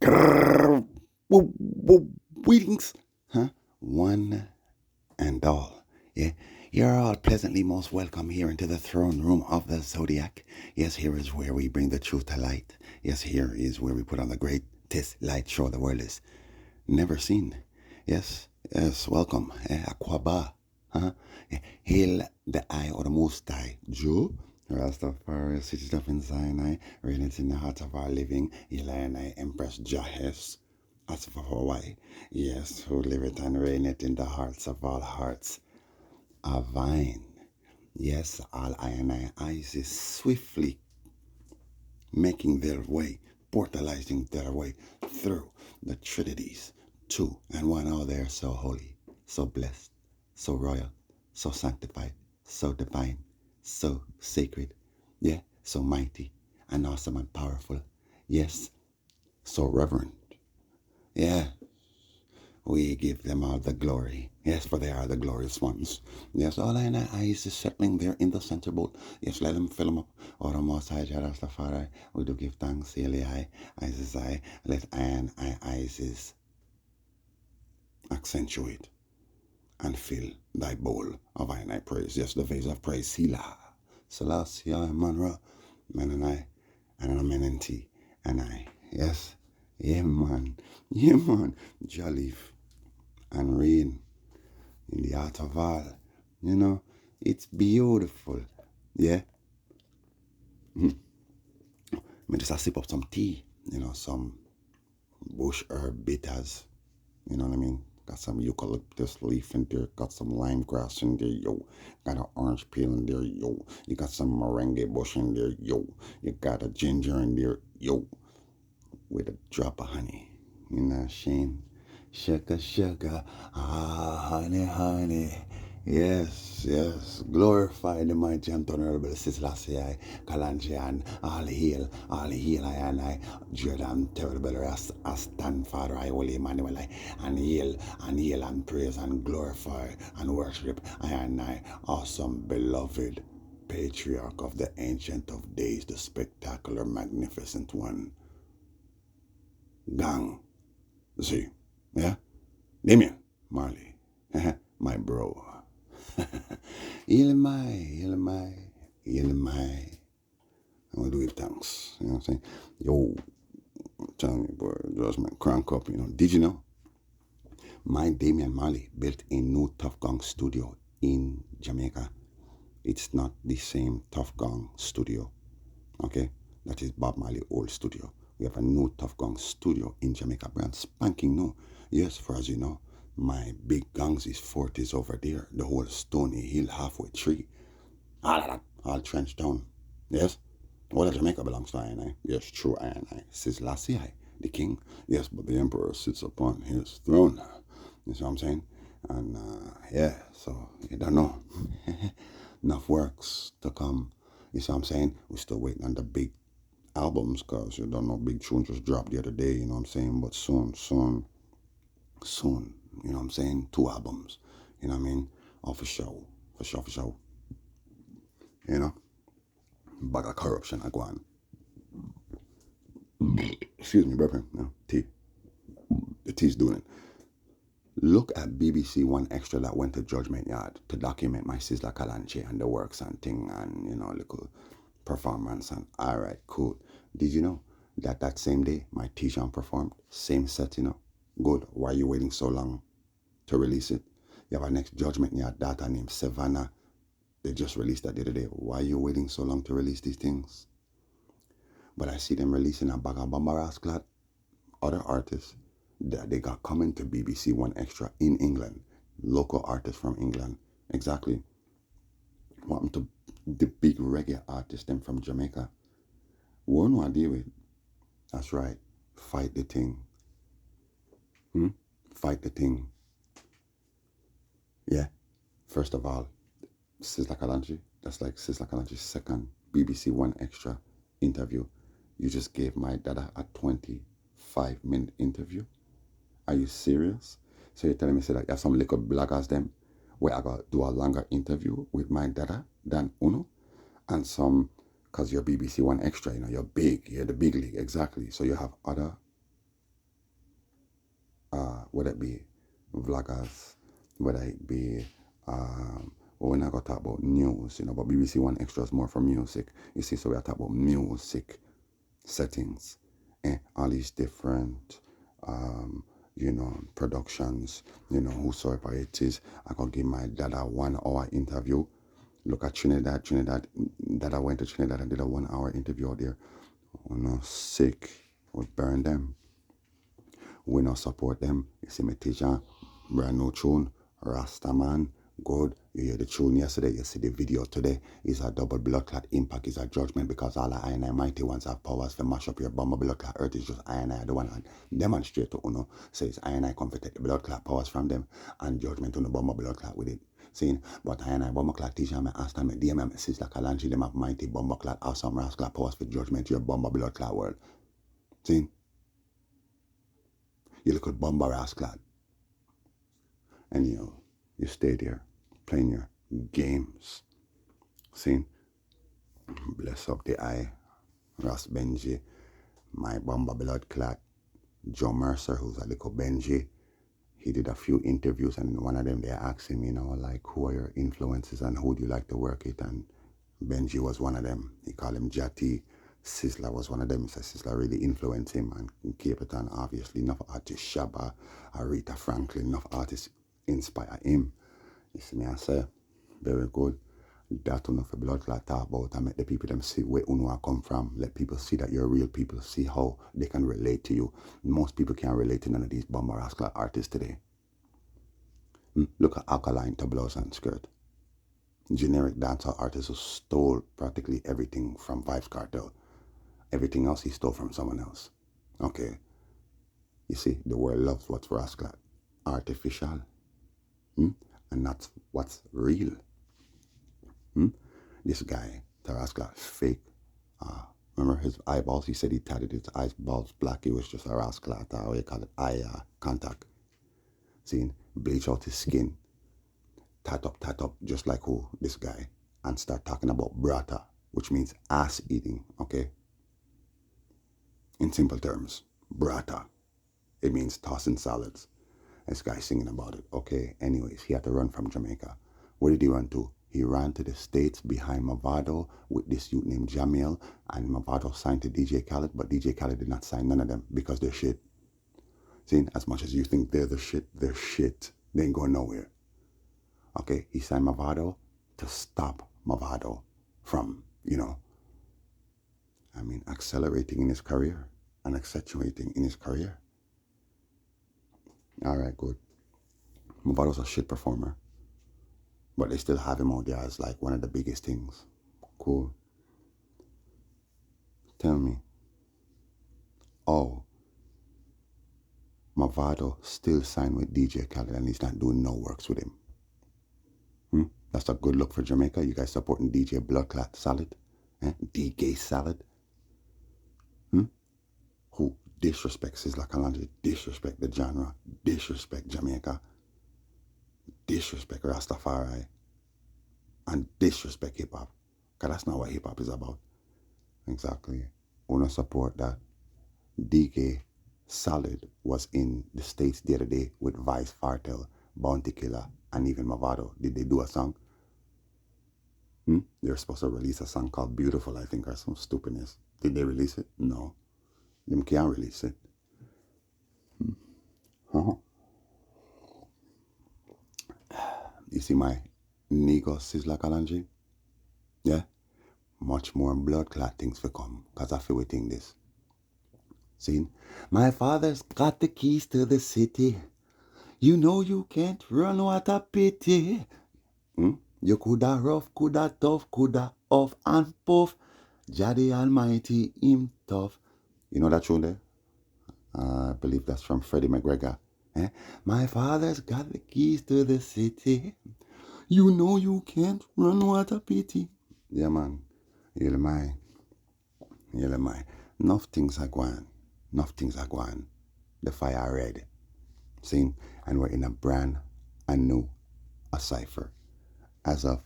Grrr, Greetings, huh? One and all. Yeah, you're all pleasantly most welcome here into the throne room of the Zodiac. Yes, here is where we bring the truth to light. Yes, here is where we put on the greatest light show the world has never seen. Yes, yes, welcome. Aquaba. Huh? Hail the eye or the most high. Jew. Rastafari, switched up in Sinai, reigns in the heart of our living, Eli and I, Empress Jahes, as for Hawaii, yes, who liveth and reigneth in the hearts of all hearts, a vine. Yes, all I and I eyes is swiftly making their way, portalizing their way through the Trinities, two and one. Oh, they are so holy, so blessed, so royal, so sanctified, so divine, so sacred, yeah, so mighty and awesome and powerful, yes, so reverent, yeah, we give them all the glory. Yes, for they are the glorious ones. Yes, all I know is settling there in the center boat. Yes, let them fill them up. Or most high Rastafari, we do give thanks. Eli, I, let I, Isis accentuate and fill thy bowl of I praise. Yes, the vase of praise. Sila, Selassie, Manra, Menonai, and a Menenti, and I. Yes, yeah, man. Yeah, man. Jolly and rain in the heart of all. You know, it's beautiful. Yeah. Me just a sip up some tea, some bush herb bitters. You know what I mean? Got some eucalyptus leaf in there, got some lime grass in there, yo. Got an orange peel in there, yo. You got some moringa bush in there, yo. You got a ginger in there, yo. With a drop of honey. You know, Shane. Sugar, sugar, honey, honey. Yes, yes. Glorify the mighty and honorable Sizzla, Kalanji, and all hail, I and I, Jordan, terrible, as stand Father, I, Holy Emmanuel, and hail, and praise, and glorify, and worship, I and I, awesome, beloved patriarch of the Ancient of Days, the spectacular, magnificent one. Gang. See, yeah? Damien, Marley, my bro. Ilimai. I'm gonna do it thanks. You know what I'm saying? Yo, I'm telling you, boy, Judgement, crank up, Did you know? My Damian Marley built a new Tough Gong studio in Jamaica. It's not the same Tough Gong studio, okay? That is Bob Marley old studio. We have a new Tough Gong studio in Jamaica, brand spanking new. Yes, for as you know, my big gangs is fort is over there. The whole Stony Hill halfway tree. All of that, all trenched down. Yes? All of Jamaica belongs to I. Yes, true I. Sizzla, the king. Yes, but the emperor sits upon his throne. You see what I'm saying? And yeah, so you don't know. Enough works to come. You see what I'm saying? We're still waiting on the big albums because you don't know, Big Tune just dropped the other day, you know what I'm saying? But soon, you know what I'm saying? 2 albums, you know what I mean? Oh, for sure. You know? Bag of corruption, I go on. Excuse me, brethren. No, tea. The tea's doing it. Look at BBC One Extra that went to Judgement Yard to document my Sizzla Kalanche and the works and thing and, little performance and alright, cool. Did you know that same day my T-Sean performed? Same set, Good. Why are you waiting so long to release it? You have our next Judgement Yard data named Savannah. They just released that the other day. Why are you waiting so long to release these things? But I see them releasing a bag of Bambaras clad other artists that they got coming to BBC One Extra in England. Local artists from England. Exactly. What happened to the big reggae artists them from Jamaica? We know what deal with. That's right. Fight the thing. Fight the thing. Yeah. First of all, Sizzla Kalonji. That's like Sizzla Kalonji's second BBC One Extra interview. You just gave my dada a 25-minute interview. Are you serious? So you're telling me that you have some little bloggers them where I got do a longer interview with my dada than Uno? And some, because you're BBC One Extra, you're big, you're the big league, exactly. So you have other whether it be vloggers, whether it be, well, we're not going to talk about news, but BBC One Extra is more for music. You see, so we're talking about music settings, all these different, productions, whosoever it is. I can give my dad a 1 hour interview. Look at Trinidad. That I went to Trinidad and did a 1 hour interview out there. Sick. We burn them. We not support them. You see me teacher, brand new tune, Rastaman, good. You hear the tune yesterday, you see the video today. It's a double blood clot impact, is a judgment, because all the I and I mighty ones have powers to mash up your bomber blood clot earth. Is just I and I the one and demonstrate to Uno. So it's I and I come to take the blood clot powers from them and judgment on the bomber blood clot with it. See, but I and I bomber clot teacher, me ask them, DM, me Sizzla Kalanji, them have mighty bomber clot, awesome rascal powers for judgment your bomber blood clot world. See? You look at bomber rascal. And you stay there playing your games. See? Bless up the eye. Ross Benji, my bomber blood clot. Joe Mercer, who's a little Benji. He did a few interviews, and in one of them they asked him, like, who are your influences and who do you like to work with? And Benji was one of them. He called him Jati. Sizzla was one of them. He said Sizzla really influenced him, and Cape Town, obviously, enough artists, Shabba, Aretha Franklin, enough artists inspire him. You see me, I say, very good. That enough for blood clot talk about and make the people them see where Uno come from. Let people see that you're real people. See how they can relate to you. Most people can't relate to none of these bomber rascal artists today. Look at Alkaline to blouse and skirt. Generic dancehall artists who stole practically everything from Vybz Kartel. Everything else he stole from someone else. Okay. You see, the world loves what's rascal, artificial. And that's what's real. This guy, Taraskla, fake. Remember his eyeballs? He said he tatted his eyeballs black. It was just a rascal. How you call it? Eye contact. See, bleach out his skin. Tat up, just like who? This guy. And start talking about brata, which means ass eating, okay? In simple terms, brata. It means tossing salads. This guy singing about it. Okay, anyways, he had to run from Jamaica. Where did he run to? He ran to the States behind Mavado with this youth named Jamil, and Mavado signed to DJ Khaled, but DJ Khaled did not sign none of them because they're shit. See, as much as you think they're the shit, they're shit. They ain't going nowhere. Okay, he signed Mavado to stop Mavado from, accelerating in his career and accentuating in his career. All right, good. Mavado's a shit performer. But they still have him out there as like one of the biggest things. Cool. Tell me. Oh, Mavado still signed with DJ Khaled and he's not doing no works with him. That's a good look for Jamaica. You guys supporting DJ Blood Clot Salad? DJ Salad? Who disrespects Sizzla Kalonji, disrespect the genre, disrespect Jamaica, disrespect Rastafari, and disrespect hip-hop. Because that's not what hip-hop is about. Exactly. We don't support that. DK Salad was in the States the other day with Vybz Kartel, Bounty Killer, and even Mavado. Did they do a song? They were supposed to release a song called Beautiful, I think, or some stupidness. Did they release it? No. Them can't release it. You see my Nigo Sizzla Kalonji? Yeah? Much more blood clot things for come, because I feel we think this. See? My father's got the keys to the city. You know you can't run, what a pity. You coulda rough, coulda tough, coulda off and puff. Jah the Almighty, him tough. You know that tune there? I believe that's from Freddie McGregor. My father's got the keys to the city. You know you can't run, what a pity. Yeah, man. You're my. Enough things are going. The fire red. See? And we're in a brand new cipher. As of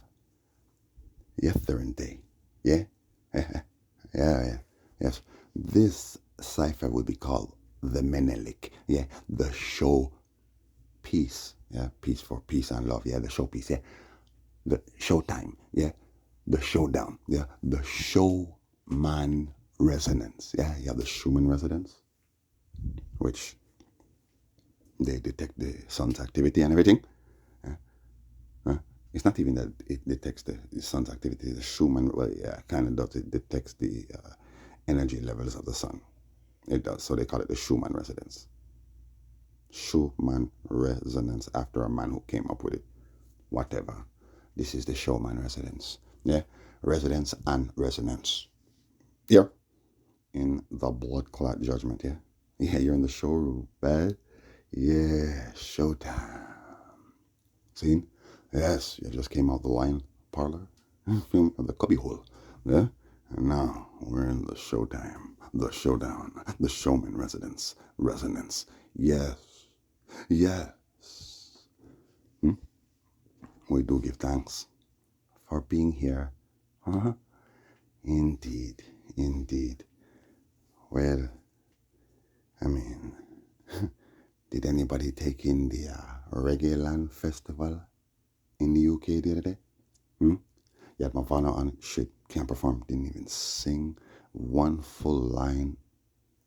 yesterday. Yeah? Yeah. Yes. This cipher will be called the Menelik. Yeah, the show peace. Yeah, peace for peace and love. Yeah, the showpiece. Yeah, the showtime. Yeah, the showdown. Yeah, the showman resonance. Yeah, you have the Schumann resonance, which they detect the sun's activity and everything. Uh, it's not even that it detects the sun's activity. The Schumann, well, yeah, kind of does. It detects the energy levels of the sun. It does. So they call it the Schumann resonance. Schumann resonance after a man who came up with it. Whatever. This is the Schumann resonance. Yeah, resonance and resonance. Here in the blood clot judgment. Yeah, yeah. You're in the showroom, bad. Yeah, showtime. See? Yes, you just came out the wine parlor, film of the cubbyhole. Yeah? And now we're in the showtime, the showdown, the showman residence, resonance. Yes, yes. Hmm? We do give thanks for being here. Uh-huh. Indeed, indeed. Well, I mean, did anybody take in the Reggae Land Festival in the UK the other day? Hmm? You had Mavana on it, shit, can't perform, didn't even sing one full line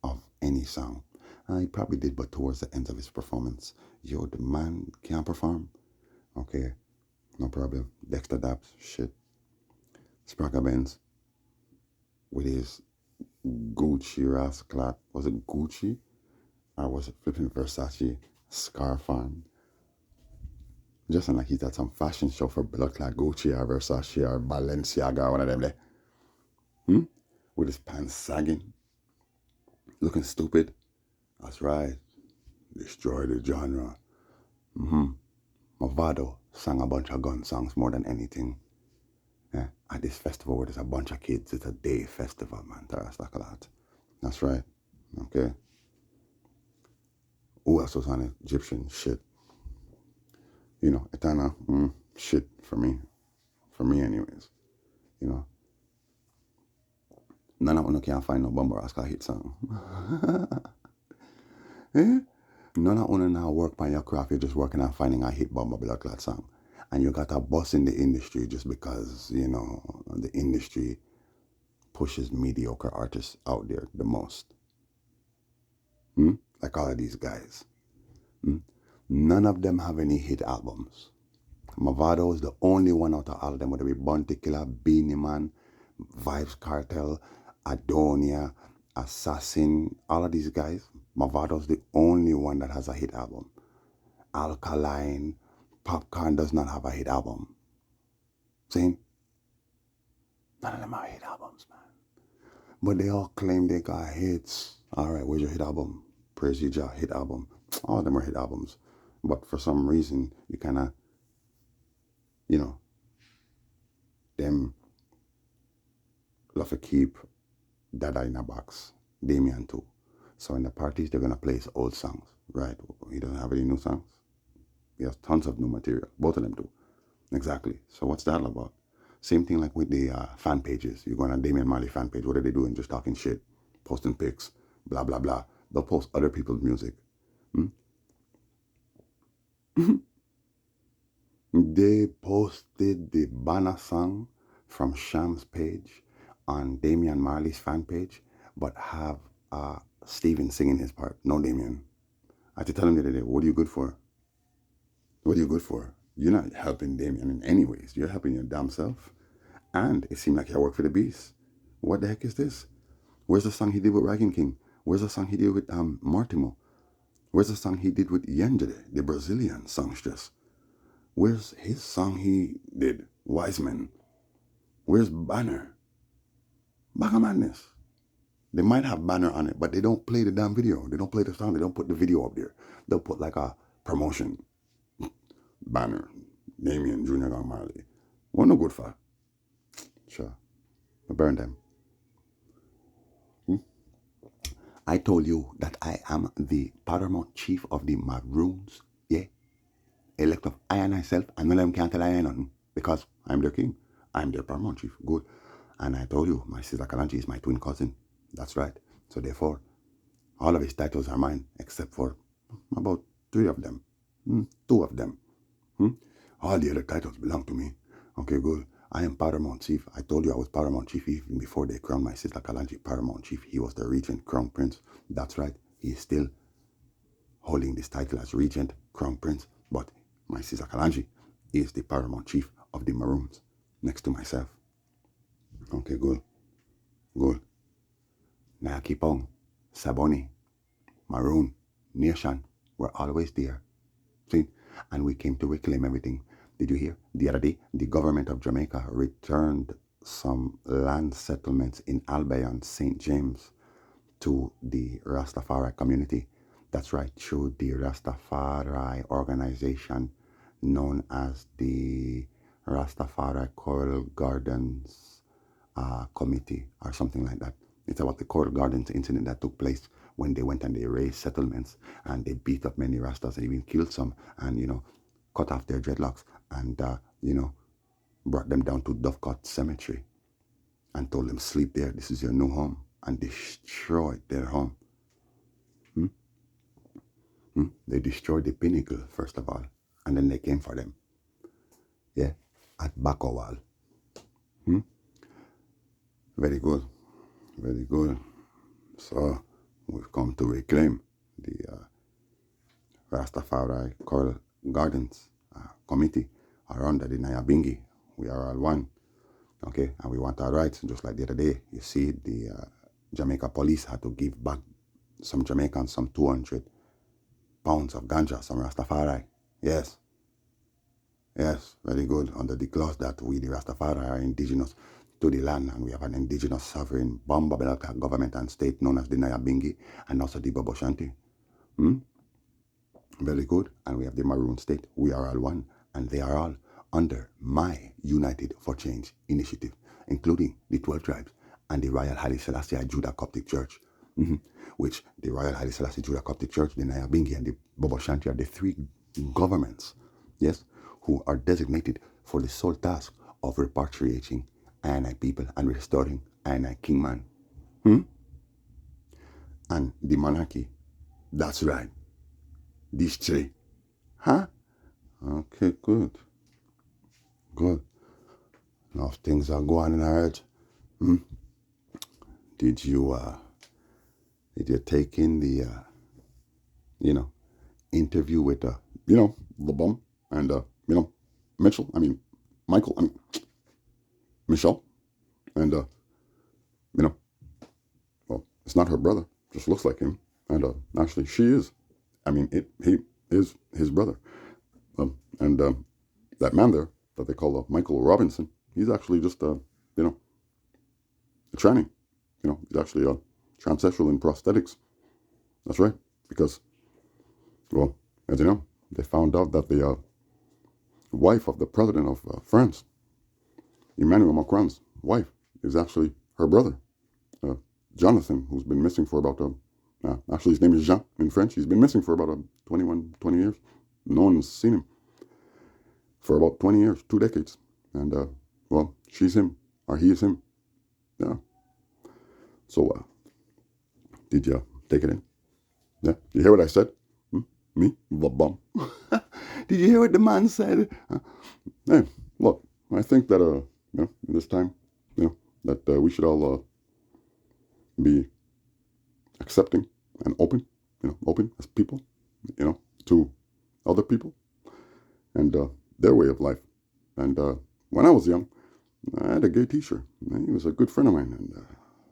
of any song. He probably did, but towards the end of his performance, yo, the man can't perform. Okay, no problem. Dexter Daps, shit. Sprague Benz with his Gucci rascal, was it Gucci? Or was it flipping Versace scarf on? Just like he's at some fashion show for blood like Gucci or Versace or Balenciaga or one of them there. With his pants sagging, looking stupid. That's right. Destroy the genre. Movado sang a bunch of gun songs more than anything. Yeah. At this festival where there's a bunch of kids, it's a day festival, man. That's like a lot. That's right. Okay. Who else was on it? Egyptian shit. You know, Etana, shit for me. For me, anyways. You know, none of them can find no Bumble Rascal hit song. Eh? None of them now work on your craft. You're just working on finding a hit Bumble Blood Clot song. And you got a boss in the industry just because, you know, the industry pushes mediocre artists out there the most. Like all of these guys. None of them have any hit albums. Movado is the only one out of all of them, whether it be Bounty Killer, Beanie Man, Vibes Cartel, Adonia, Assassin, all of these guys. Movado's the only one that has a hit album. Alkaline, Popcorn does not have a hit album. See? None of them have hit albums, man. But they all claim they got hits. All right, where's your hit album? Praise you, Jah, hit album. All of them are hit albums. But for some reason, you kind of, you know, them love to keep Dada in a box. Damien too. So in the parties, they're going to play his old songs. Right. He doesn't have any new songs. He has tons of new material. Both of them do. Exactly. So what's that all about? Same thing like with the fan pages. You go on a Damian Marley fan page. What are they doing? Just talking shit, posting pics, blah, blah, blah. They'll post other people's music. They posted the banner song from Sham's page on Damian Marley's fan page, but have Steven singing his part. No Damian. I had to tell him the other day, what are you good for? What are you good for? You're not helping Damian in any ways. You're helping your damn self. And it seemed like you work for the beast. What the heck is this? Where's the song he did with Ragging King? Where's the song he did with Martimo? Where's the song he did with Yendede, the Brazilian songstress? Where's his song he did, Wiseman? Where's Banner? Baga Madness. They might have Banner on it, but they don't play the damn video. They don't play the song. They don't put the video up there. They'll put like a promotion. Banner. Damien Jr. Gong Marley. What no good for? Sure. I burn them. I told you that I am the paramount chief of the Maroons. Yeah. Elect of I and myself, and none of them can't tell I nothing. Because I'm their king. I'm their paramount chief. Good. And I told you, my sister Kalanchi is my twin cousin. That's right. So therefore, all of his titles are mine, except for about 3 of them. Two of them. Hmm? All the other titles belong to me. Okay, good. I am Paramount Chief. I told you I was Paramount Chief even before they crowned my Sizzla Kalanji Paramount Chief. He was the Regent Crown Prince. That's right. He is still holding this title as Regent Crown Prince. But my Sizzla Kalanji is the Paramount Chief of the Maroons, next to myself. Okay, good. Good. Nakipong, Saboni, Maroon, Nation were always there. See? And we came to reclaim everything. Did you hear? The other day, the government of Jamaica returned some land settlements in Albion, St. James, to the Rastafari community. That's right, through the Rastafari organization known as the Rastafari Coral Gardens Committee or something like that. It's about the Coral Gardens incident that took place when they went and they raised settlements and they beat up many Rastas and even killed some and, cut off their dreadlocks and, brought them down to Dovecot Cemetery and told them, sleep there, this is your new home, and destroyed their home. They destroyed the pinnacle, first of all, and then they came for them. Yeah, at Bakowal. Very good, very good. So, we've come to reclaim the Rastafari Coral Gardens Committee around the Nyabingi. We are all one. Okay, and we want our rights, just like the other day. You see, the Jamaica police had to give back some Jamaicans some 200 pounds of ganja, some Rastafari. Yes, very good. Under the clause that we, the Rastafari, are indigenous to the land, and we have an indigenous sovereign Bamba government and state known as the Nyabingi and also the Bobo Shanti. Very good. And we have the Maroon State. We are all one, and they are all under my United for Change initiative, including the 12 tribes and the Royal Haile Selassie Judah Coptic Church, which the Royal Haile Selassie Judah Coptic Church, the Nyabingi, and the Bobo Shanti are the three governments, yes, who are designated for the sole task of repatriating Ayanai people and restoring Ayanai Kingman. And the monarchy, that's right, these three. Huh? Okay, good. Good. Now things are going in our head. Did you take in the interview with the bum and Mitchell? Michael. Michelle, and well, it's not her brother. Just looks like him, and actually she is. He is his brother, and that man there that they call Michael Robinson. He's actually just a tranny. He's actually a transsexual in prosthetics. That's right, because, well, as you know, they found out that the wife of the president of France, Emmanuel Macron's wife, is actually her brother, Jonathan, who's been missing for about, actually his name is Jean in French. He's been missing for about 20 years. No one's seen him for about 20 years, 2 decades. And, well, she's him, or he is him. Yeah. So, did you take it in? Yeah. You hear what I said? Me? The bum. Did you hear what the man said? Hey, look, I think that, in this time, that we should all be accepting and open, open as people, to other people and their way of life. And when I was young, I had a gay teacher. He was a good friend of mine, and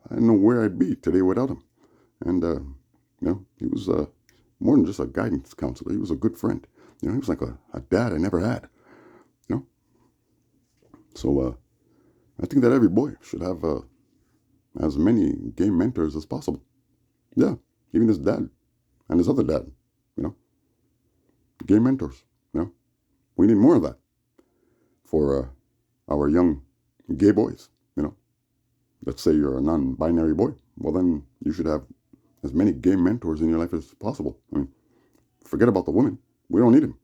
I didn't know where I'd be today without him. And, he was more than just a guidance counselor. He was a good friend. He was like a dad I never had, So I think that every boy should have as many gay mentors as possible. Yeah, even his dad and his other dad, gay mentors, We need more of that for our young gay boys, Let's say you're a non-binary boy. Well, then you should have as many gay mentors in your life as possible. Forget about the women. We don't need them.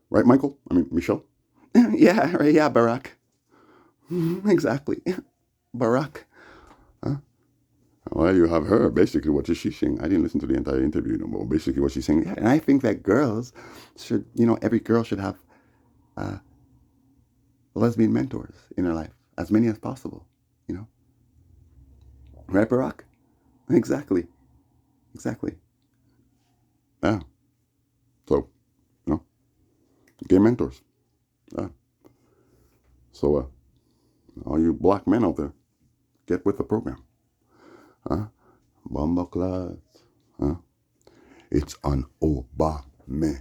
Right, Michael? Michelle? Yeah, Barack. Exactly. Barack. Huh? Well, you have her. Basically, what is she saying? I didn't listen to the entire interview no more. Basically, what she's saying, yeah, and I think that girls should, every girl should have uh, lesbian mentors in her life, as many as possible. You know, right, Barack? Exactly, exactly. Yeah. So, you know, gay mentors. Yeah. So, all you black men out there, get with the program. Huh? Bumbleclads. Huh? It's an abomination.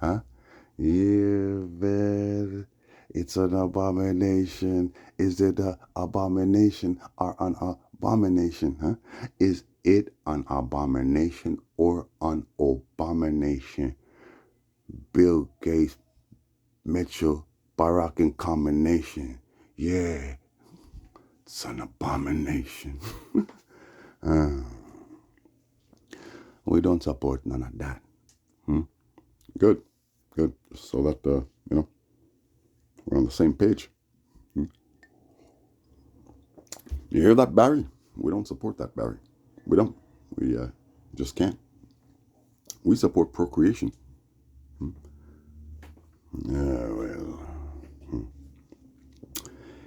Huh? Yeah, man. It's an abomination. Is it an abomination or an abomination? Huh? Is it an abomination or an abomination? Bill Gates, Mitchell, Barack in combination. Yeah, it's an abomination. We don't support none of that. Good, good. So that, we're on the same page. You hear that, Barry? We don't support that, Barry. We don't. We just can't. We support procreation. Well,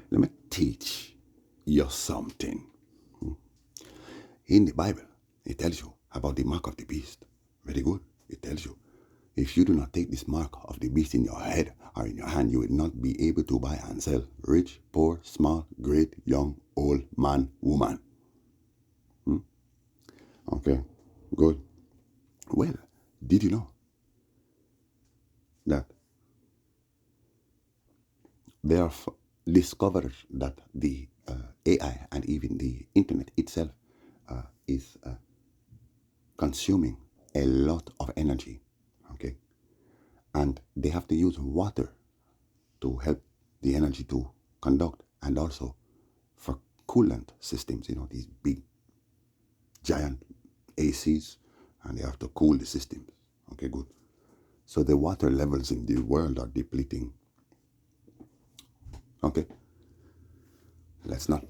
let me teach you something. In the Bible, it tells you about the mark of the beast. Very good. It tells you if you do not take this mark of the beast in your head or in your hand, you will not be able to buy and sell. Rich, poor, small, great, young, old, man, woman. Okay, good. Well, did you know that they have discovered that the AI and even the internet itself is consuming a lot of energy, okay? And they have to use water to help the energy to conduct, and also for coolant systems, these big giant ACs, and they have to cool the systems. Okay, good. So the water levels in the world are depleting. Okay, let's not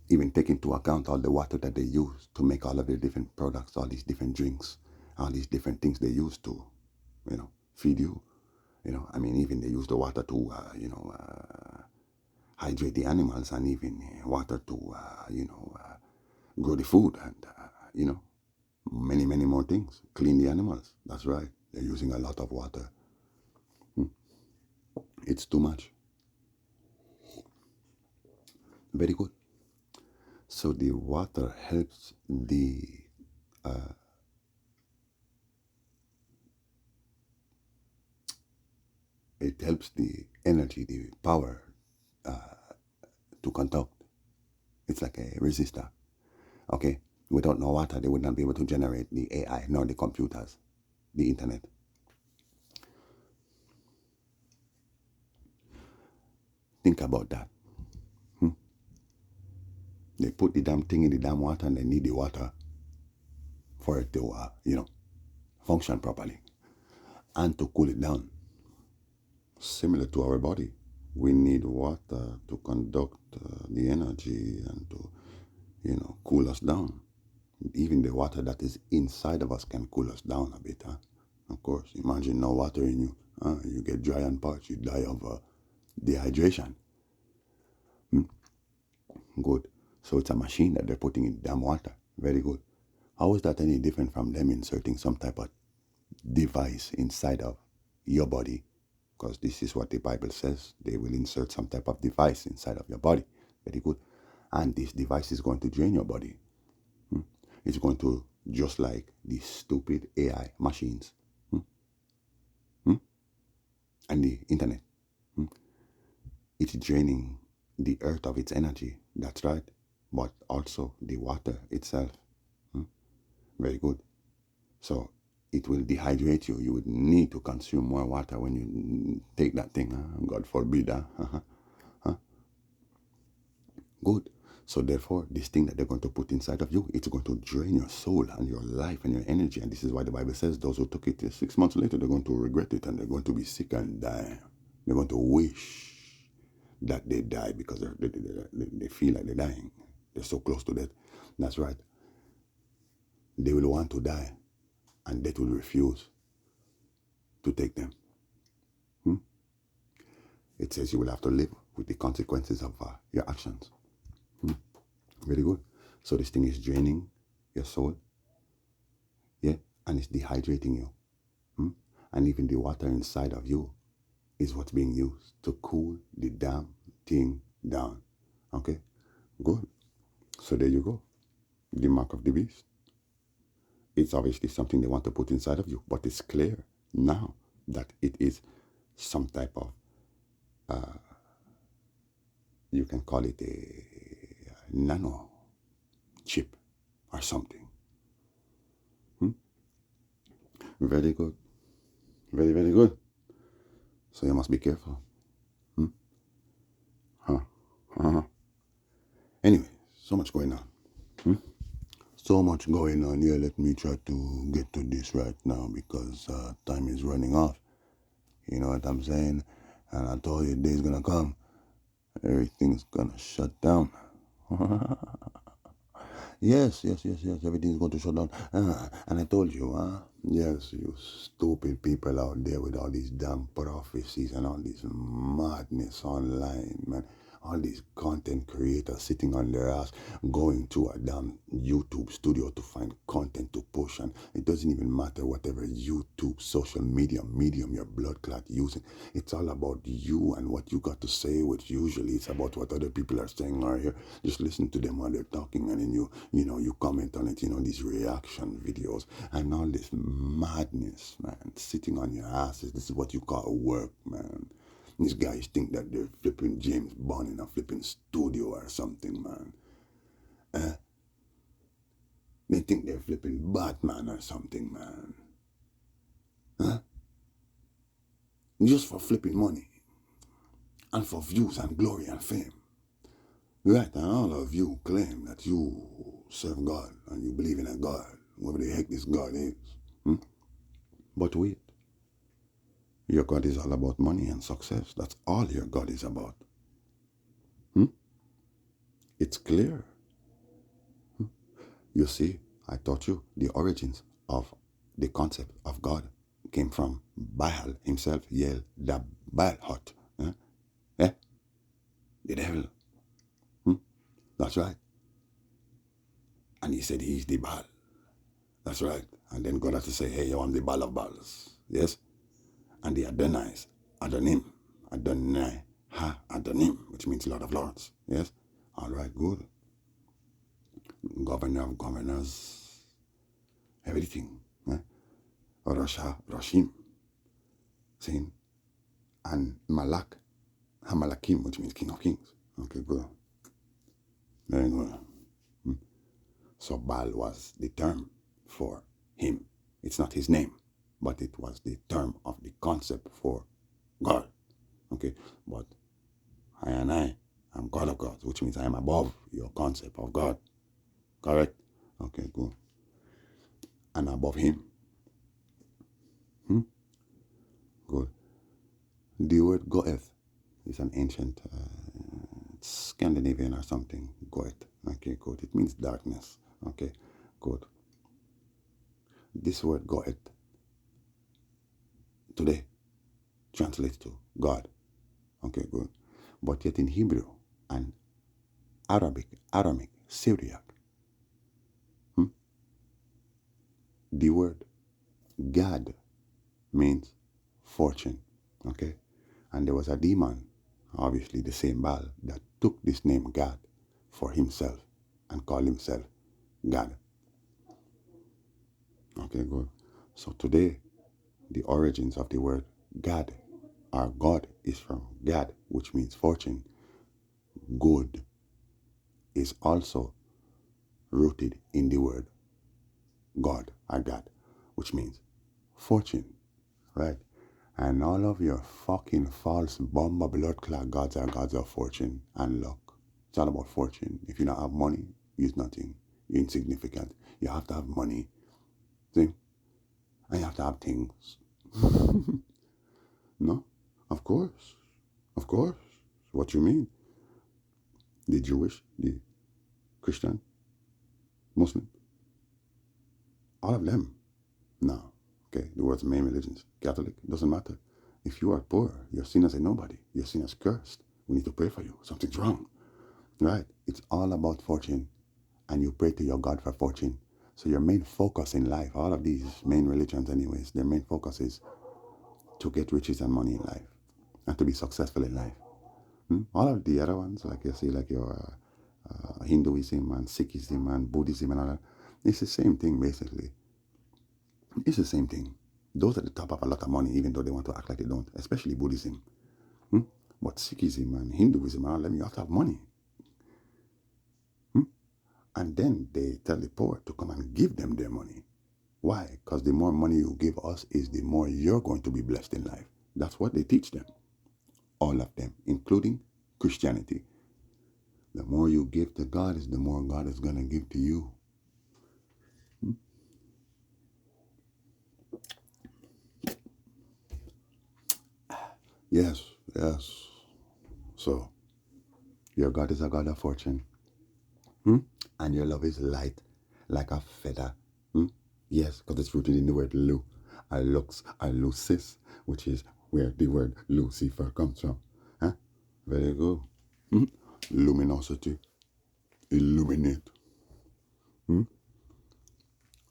even take into account all the water that they use to make all of their different products, all these different drinks, all these different things they use to, feed you. I mean, even they use the water to, hydrate the animals, and even water to, grow the food, and, many, many more things. Clean the animals. That's right. They're using a lot of water. It's too much. Very good. So the water helps it helps the energy, the power to conduct. It's like a resistor. Okay? Without no water, they would not be able to generate the AI, nor the computers, the internet. Think about that. They put the damn thing in the damn water, and they need the water for it to, function properly and to cool it down. Similar to our body, we need water to conduct the energy and to, cool us down. Even the water that is inside of us can cool us down a bit. Huh? Of course, imagine no water in you. You get dry and parched. You die of dehydration. Good. So it's a machine that they're putting in damn water. Very good. How is that any different from them inserting some type of device inside of your body? Because this is what the Bible says. They will insert some type of device inside of your body. Very good. And this device is going to drain your body. It's going to, just like these stupid AI machines and the internet. It's draining the earth of its energy. That's right. But also the water itself. Very good. So it will dehydrate you. You would need to consume more water when you take that thing. God forbid. Good. So therefore, this thing that they're going to put inside of you, it's going to drain your soul and your life and your energy. And this is why the Bible says those who took it 6 months later, they're going to regret it, and they're going to be sick and die. They're going to wish that they die because they feel like they're dying. They're so close to death. That's right. They will want to die, and death will refuse to take them. It says you will have to live with the consequences of your actions. Very good. So this thing is draining your soul, yeah, and it's dehydrating you. And even the water inside of you is what's being used to cool the damn thing down. Okay? Good. So there you go. The mark of the beast. It's obviously something they want to put inside of you, but it's clear now that it is some type of, you can call it a nano chip or something. Very good. Very, very good. So you must be careful. Anyway, so much going on. So much going on here. Let me try to get to this right now because time is running off. You know what I'm saying? And I told you the day's gonna come. Everything's gonna shut down. Yes. Everything's going to shut down. And I told you, yes, you stupid people out there with all these damn prophecies and all this madness online, man. All these content creators sitting on their ass, going to a damn YouTube studio to find content to push. And it doesn't even matter whatever YouTube, social media, medium your blood clot using. It's all about you and what you got to say, which usually it's about what other people are saying or here. Just listen to them while they're talking, and then you comment on it, these reaction videos and all this madness, man. Sitting on your asses. This is what you call work, man. These guys think that they're flipping James Bond in a flipping studio or something, man. They think they're flipping Batman or something, man. Just for flipping money. And for views and glory and fame. Right, and all of you claim that you serve God and you believe in a God, whatever the heck this God is. But wait. Your God is all about money and success. That's all your God is about. It's clear. You see, I taught you the origins of the concept of God came from Baal himself, Yel, the Baal hut. The devil. That's right. And he said he's the Baal. That's right. And then God had to say, hey, I'm the Baal of Baals. Yes? And the Adonais, Adonim, Adonai, Adonim, which means Lord of Lords. Yes? All right, good. Governor of governors, everything. Rasha, Rashim, saying, and Malak, Hamalakim, which means King of Kings. Okay, good. Very good. So Baal was the term for him. It's not his name, but it was the term of the concept for God. Okay, but I am God of gods, which means I am above your concept of God. Correct? Okay, good. And above him. Good. The word Goeth is an ancient Scandinavian or something. Goeth. Okay, good. It means darkness. Okay, good. This word Goeth today translates to God. Okay, good. But yet in Hebrew and Aramaic, Syriac, the word Gad means fortune. Okay? And there was a demon, obviously the same Baal, that took this name Gad for himself and called himself God. Okay, good. So today, the origins of the word God or God is from Gad, which means fortune. Good is also rooted in the word God or God, which means fortune, right? And all of your fucking false bomber blood clot gods are gods of fortune and luck. It's all about fortune. If you don't have money, you're nothing. You're insignificant. You have to have money. See? And you have to have things. No? Of course. Of course. What you mean? The Jewish, the Christian, Muslim, all of them. No. Okay, the world's main religions. Catholic, doesn't matter. If you are poor, you're seen as a nobody. You're seen as cursed. We need to pray for you. Something's wrong. Right? It's all about fortune. And you pray to your God for fortune. So your main focus in life, all of these main religions anyways, their main focus is to get riches and money in life. And to be successful in life. All of the other ones, like you see, like your Hinduism and Sikhism and Buddhism and all that, it's the same thing basically. It's the same thing. Those at the top have a lot of money, even though they want to act like they don't, especially Buddhism. But Sikhism and Hinduism and all them, you have to have money. And then they tell the poor to come and give them their money. Why? Because the more money you give us is the more you're going to be blessed in life. That's what they teach them. All of them, including Christianity. The more you give to God is the more God is going to give to you. Yes. So, your God is a God of fortune. And your love is light like a feather. Yes, because it's rooted in the word Lu, or Lux, or Lucis, which is where the word Lucifer comes from. Huh? Very good. Luminosity, illuminate.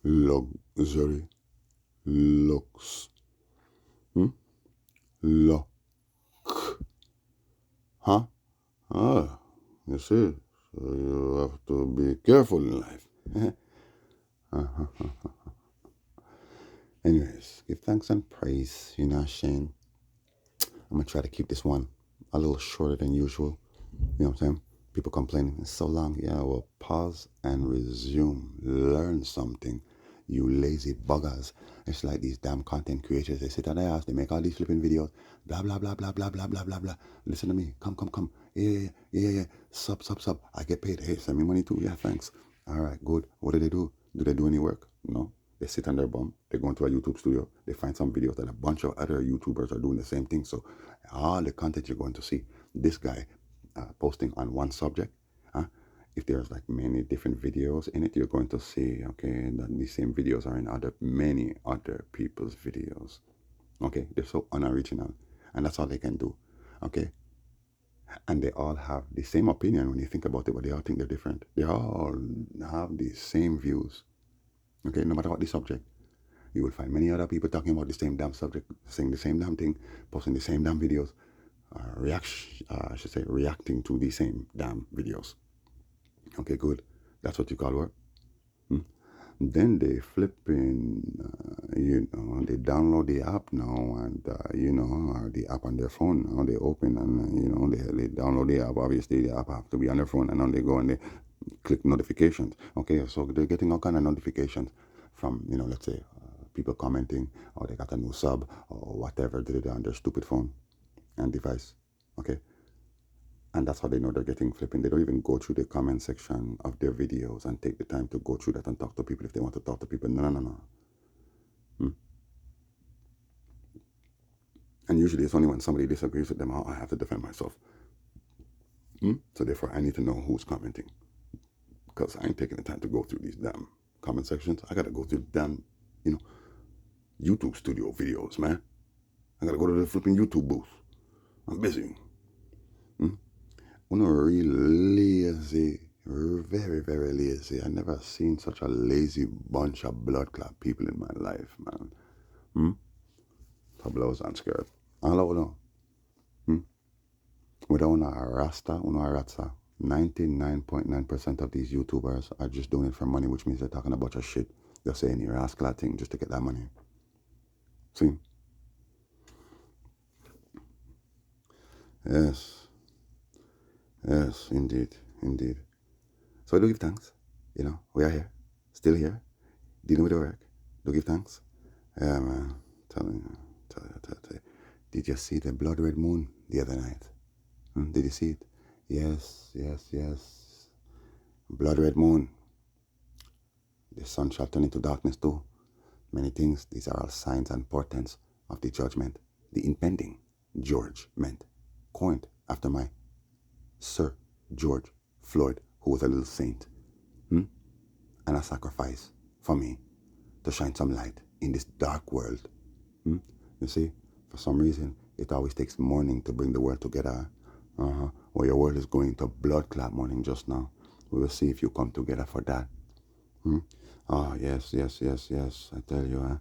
Luxury, lux. Luck. Huh? Ah, you see. So you have to be careful in life. Anyways, give thanks and praise, Shane. I'm going to try to keep this one a little shorter than usual. You know what I'm saying? People complaining, it's so long. Yeah, well, pause and resume. Learn something, you lazy buggers. It's like these damn content creators. They sit on their ass, they make all these flipping videos. Blah, blah, blah, blah, blah, blah, blah, blah, blah. Listen to me. Come. Yeah. Sub. I get paid. Hey, send me money too. Yeah, thanks. All right, good. What do they do? Do they do any work? No. They sit on their bum. They go into a YouTube studio. They find some videos that a bunch of other YouTubers are doing the same thing. So all the content you're going to see, this guy posting on one subject. If there's like many different videos in it, you're going to see, okay, that these same videos are in many other people's videos. Okay, they're so unoriginal, and that's all they can do. Okay, and they all have the same opinion when you think about it, but they all think they're different. They all have the same views. Okay, no matter what the subject, you will find many other people talking about the same damn subject, saying the same damn thing, posting the same damn videos, reacting to the same damn videos. Okay, good. That's what you call work. Then they flip in, they download the app now, and the app on their phone now. They open and they download the app. Obviously, the app have to be on their phone, and then they go and they click notifications. Okay, so they're getting all kind of notifications from let's say people commenting, or they got a new sub or whatever did it on their stupid phone and device. Okay. And that's how they know they're getting flipping. They don't even go through the comment section of their videos and take the time to go through that and talk to people if they want to talk to people. No. And usually it's only when somebody disagrees with them, I have to defend myself. So therefore, I need to know who's commenting. Because I ain't taking the time to go through these damn comment sections. I got to go through damn, YouTube studio videos, man. I got to go to the flipping YouTube booth. I'm busy. Real lazy, very, very lazy. I never seen such a lazy bunch of blood clot people in my life, man. Tableaus and skirt. All I know. Without a rasta, a ratsa, 99.9% of these YouTubers are just doing it for money, which means they're talking a bunch of shit. They're saying any rascal thing just to get that money. See? Yes, indeed. So I do give thanks. We are here, still here, dealing with the work. Do give thanks. Yeah, man. Tell you. Did you see the blood red moon the other night? Did you see it? Yes. Blood red moon. The sun shall turn into darkness too. Many things. These are all signs and portents of the judgment, the impending Judgement, coined after my Sir George Floyd, who was a little saint. and a sacrifice for me to shine some light in this dark world. You see, for some reason, it always takes mourning to bring the world together. Well, your world is going to blood clot mourning just now. We will see if you come together for that. Oh, yes, yes, yes, yes. I tell you,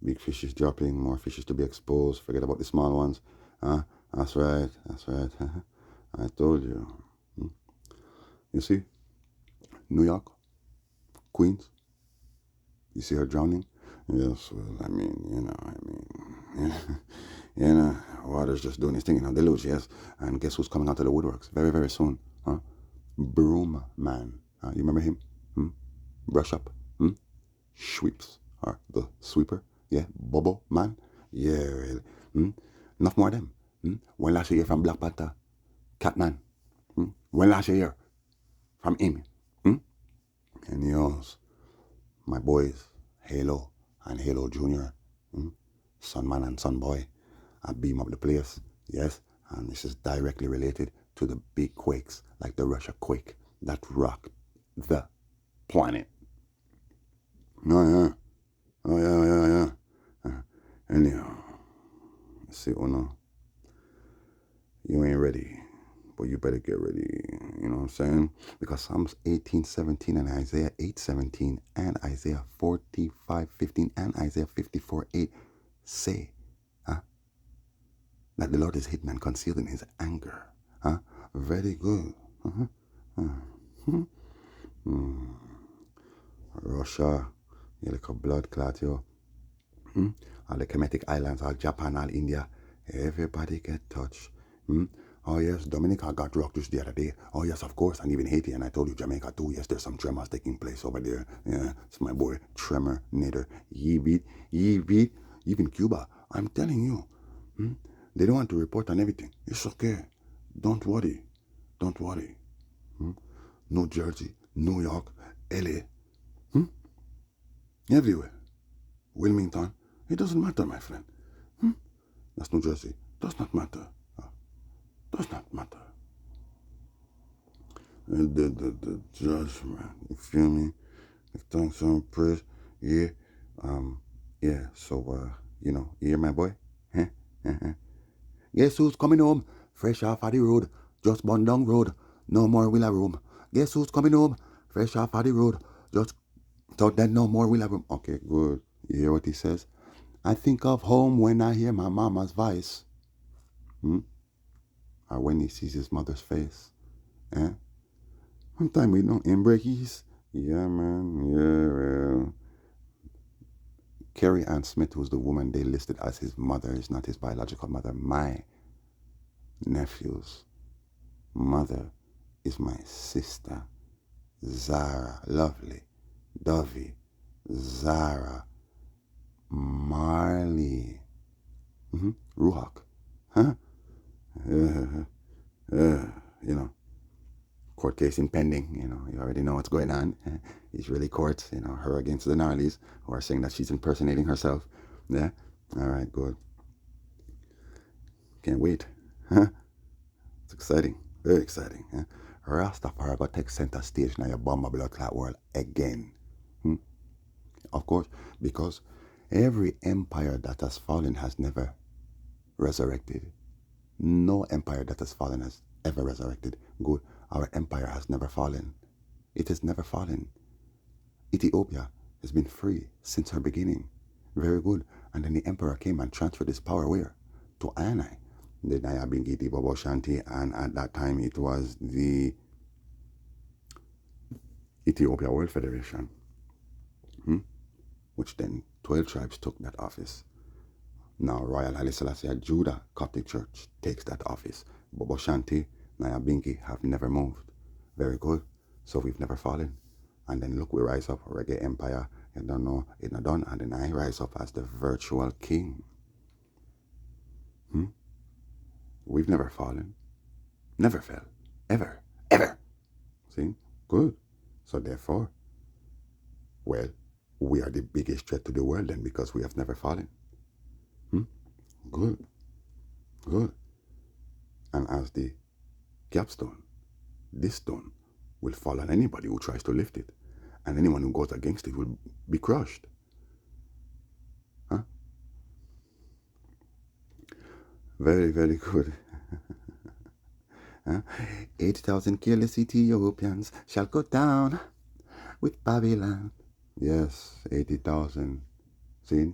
big fish is dropping, more fishes to be exposed. Forget about the small ones. That's right, that's right. I told you. You see, New York, Queens, you see her drowning? Yes, well, water's just doing its thing, deluge, yes. And guess who's coming out of the woodworks very, very soon? Broom Man. You remember him? Brush up. Sweeps. Or the sweeper. Yeah, Bobo Man. Yeah, really. Enough more of them. When last you hear from Black Panther? Catman. When last you hear from him? And yours, my boys, Halo and Halo Junior, Sunman and Sunboy, I beam up the place, yes, and this is directly related to the big quakes, like the Russia quake that rocked the planet. Oh yeah. Anyhow, see, you ain't ready, but you better get ready. You know what I'm saying? Because Psalms 18:17 and Isaiah 8:17 and Isaiah 45:15 and Isaiah 54:8 say that the Lord is hidden and concealed in his anger. Very good. Russia, you like a blood clot, yo. All the Kemetic Islands, all Japan, all India, everybody get touched. Oh yes, Dominica got rocked just the other day. Oh yes, of course, and even Haiti, and I told you Jamaica too. Yes, there's some tremors taking place over there. Yeah, it's my boy Tremor Nader. Ye beat, even Cuba. I'm telling you, they don't want to report on everything. It's okay. Don't worry. New Jersey, New York, LA, everywhere. Wilmington, it doesn't matter, my friend. That's New Jersey. Does not matter. Does not matter. The judgment, you feel me? If thanks and praise, yeah. Yeah, so, you hear my boy? Guess who's coming home? Fresh off of the road, just burn down road. No more Willa room. Guess who's coming home? Fresh off of the road, just thought that no more Willa room. Okay, good. You hear what he says? I think of home when I hear my mama's voice. Or when he sees his mother's face. Sometimes we don't embrace. Yeah, man. Yeah, well. Carrie Ann Smith, who's the woman they listed as his mother, is not his biological mother. My nephew's mother is my sister, Zara, lovely, Dovey, Zara, Marley, Ruhak, court case impending, you already know what's going on. Israeli courts, her against the Gnarlies, who are saying that she's impersonating herself. Yeah? All right, good. Can't wait. It's exciting. Very exciting. Rastafari got take center stage now your bomber blood clot world again. Of course, because every empire that has fallen has never resurrected. No empire that has fallen has ever resurrected. Good. Our empire has never fallen. It has never fallen. Ethiopia has been free since her beginning. Very good. And then the emperor came and transferred his power where? To Anai. The Nyabingiti Bobo Shanti, and at that time it was the Ethiopia World Federation, which then 12 tribes took that office. Now Royal Haile Selassie Judah Coptic Church takes that office. Bobo Shanti, Nyabingi have never moved. Very good. So we've never fallen. And then look, we rise up, Reggae Empire. You don't know, it's not done. And then I rise up as the virtual king. We've never fallen. Never fell. Ever. Ever. See? Good. So therefore, well, we are the biggest threat to the world then because we have never fallen. Good. Good. And as the capstone, this stone will fall on anybody who tries to lift it. And anyone who goes against it will be crushed. Huh? Very, very good. Huh? 80,000 careless Ethiopians shall go down with Babylon. Yes, 80,000. See?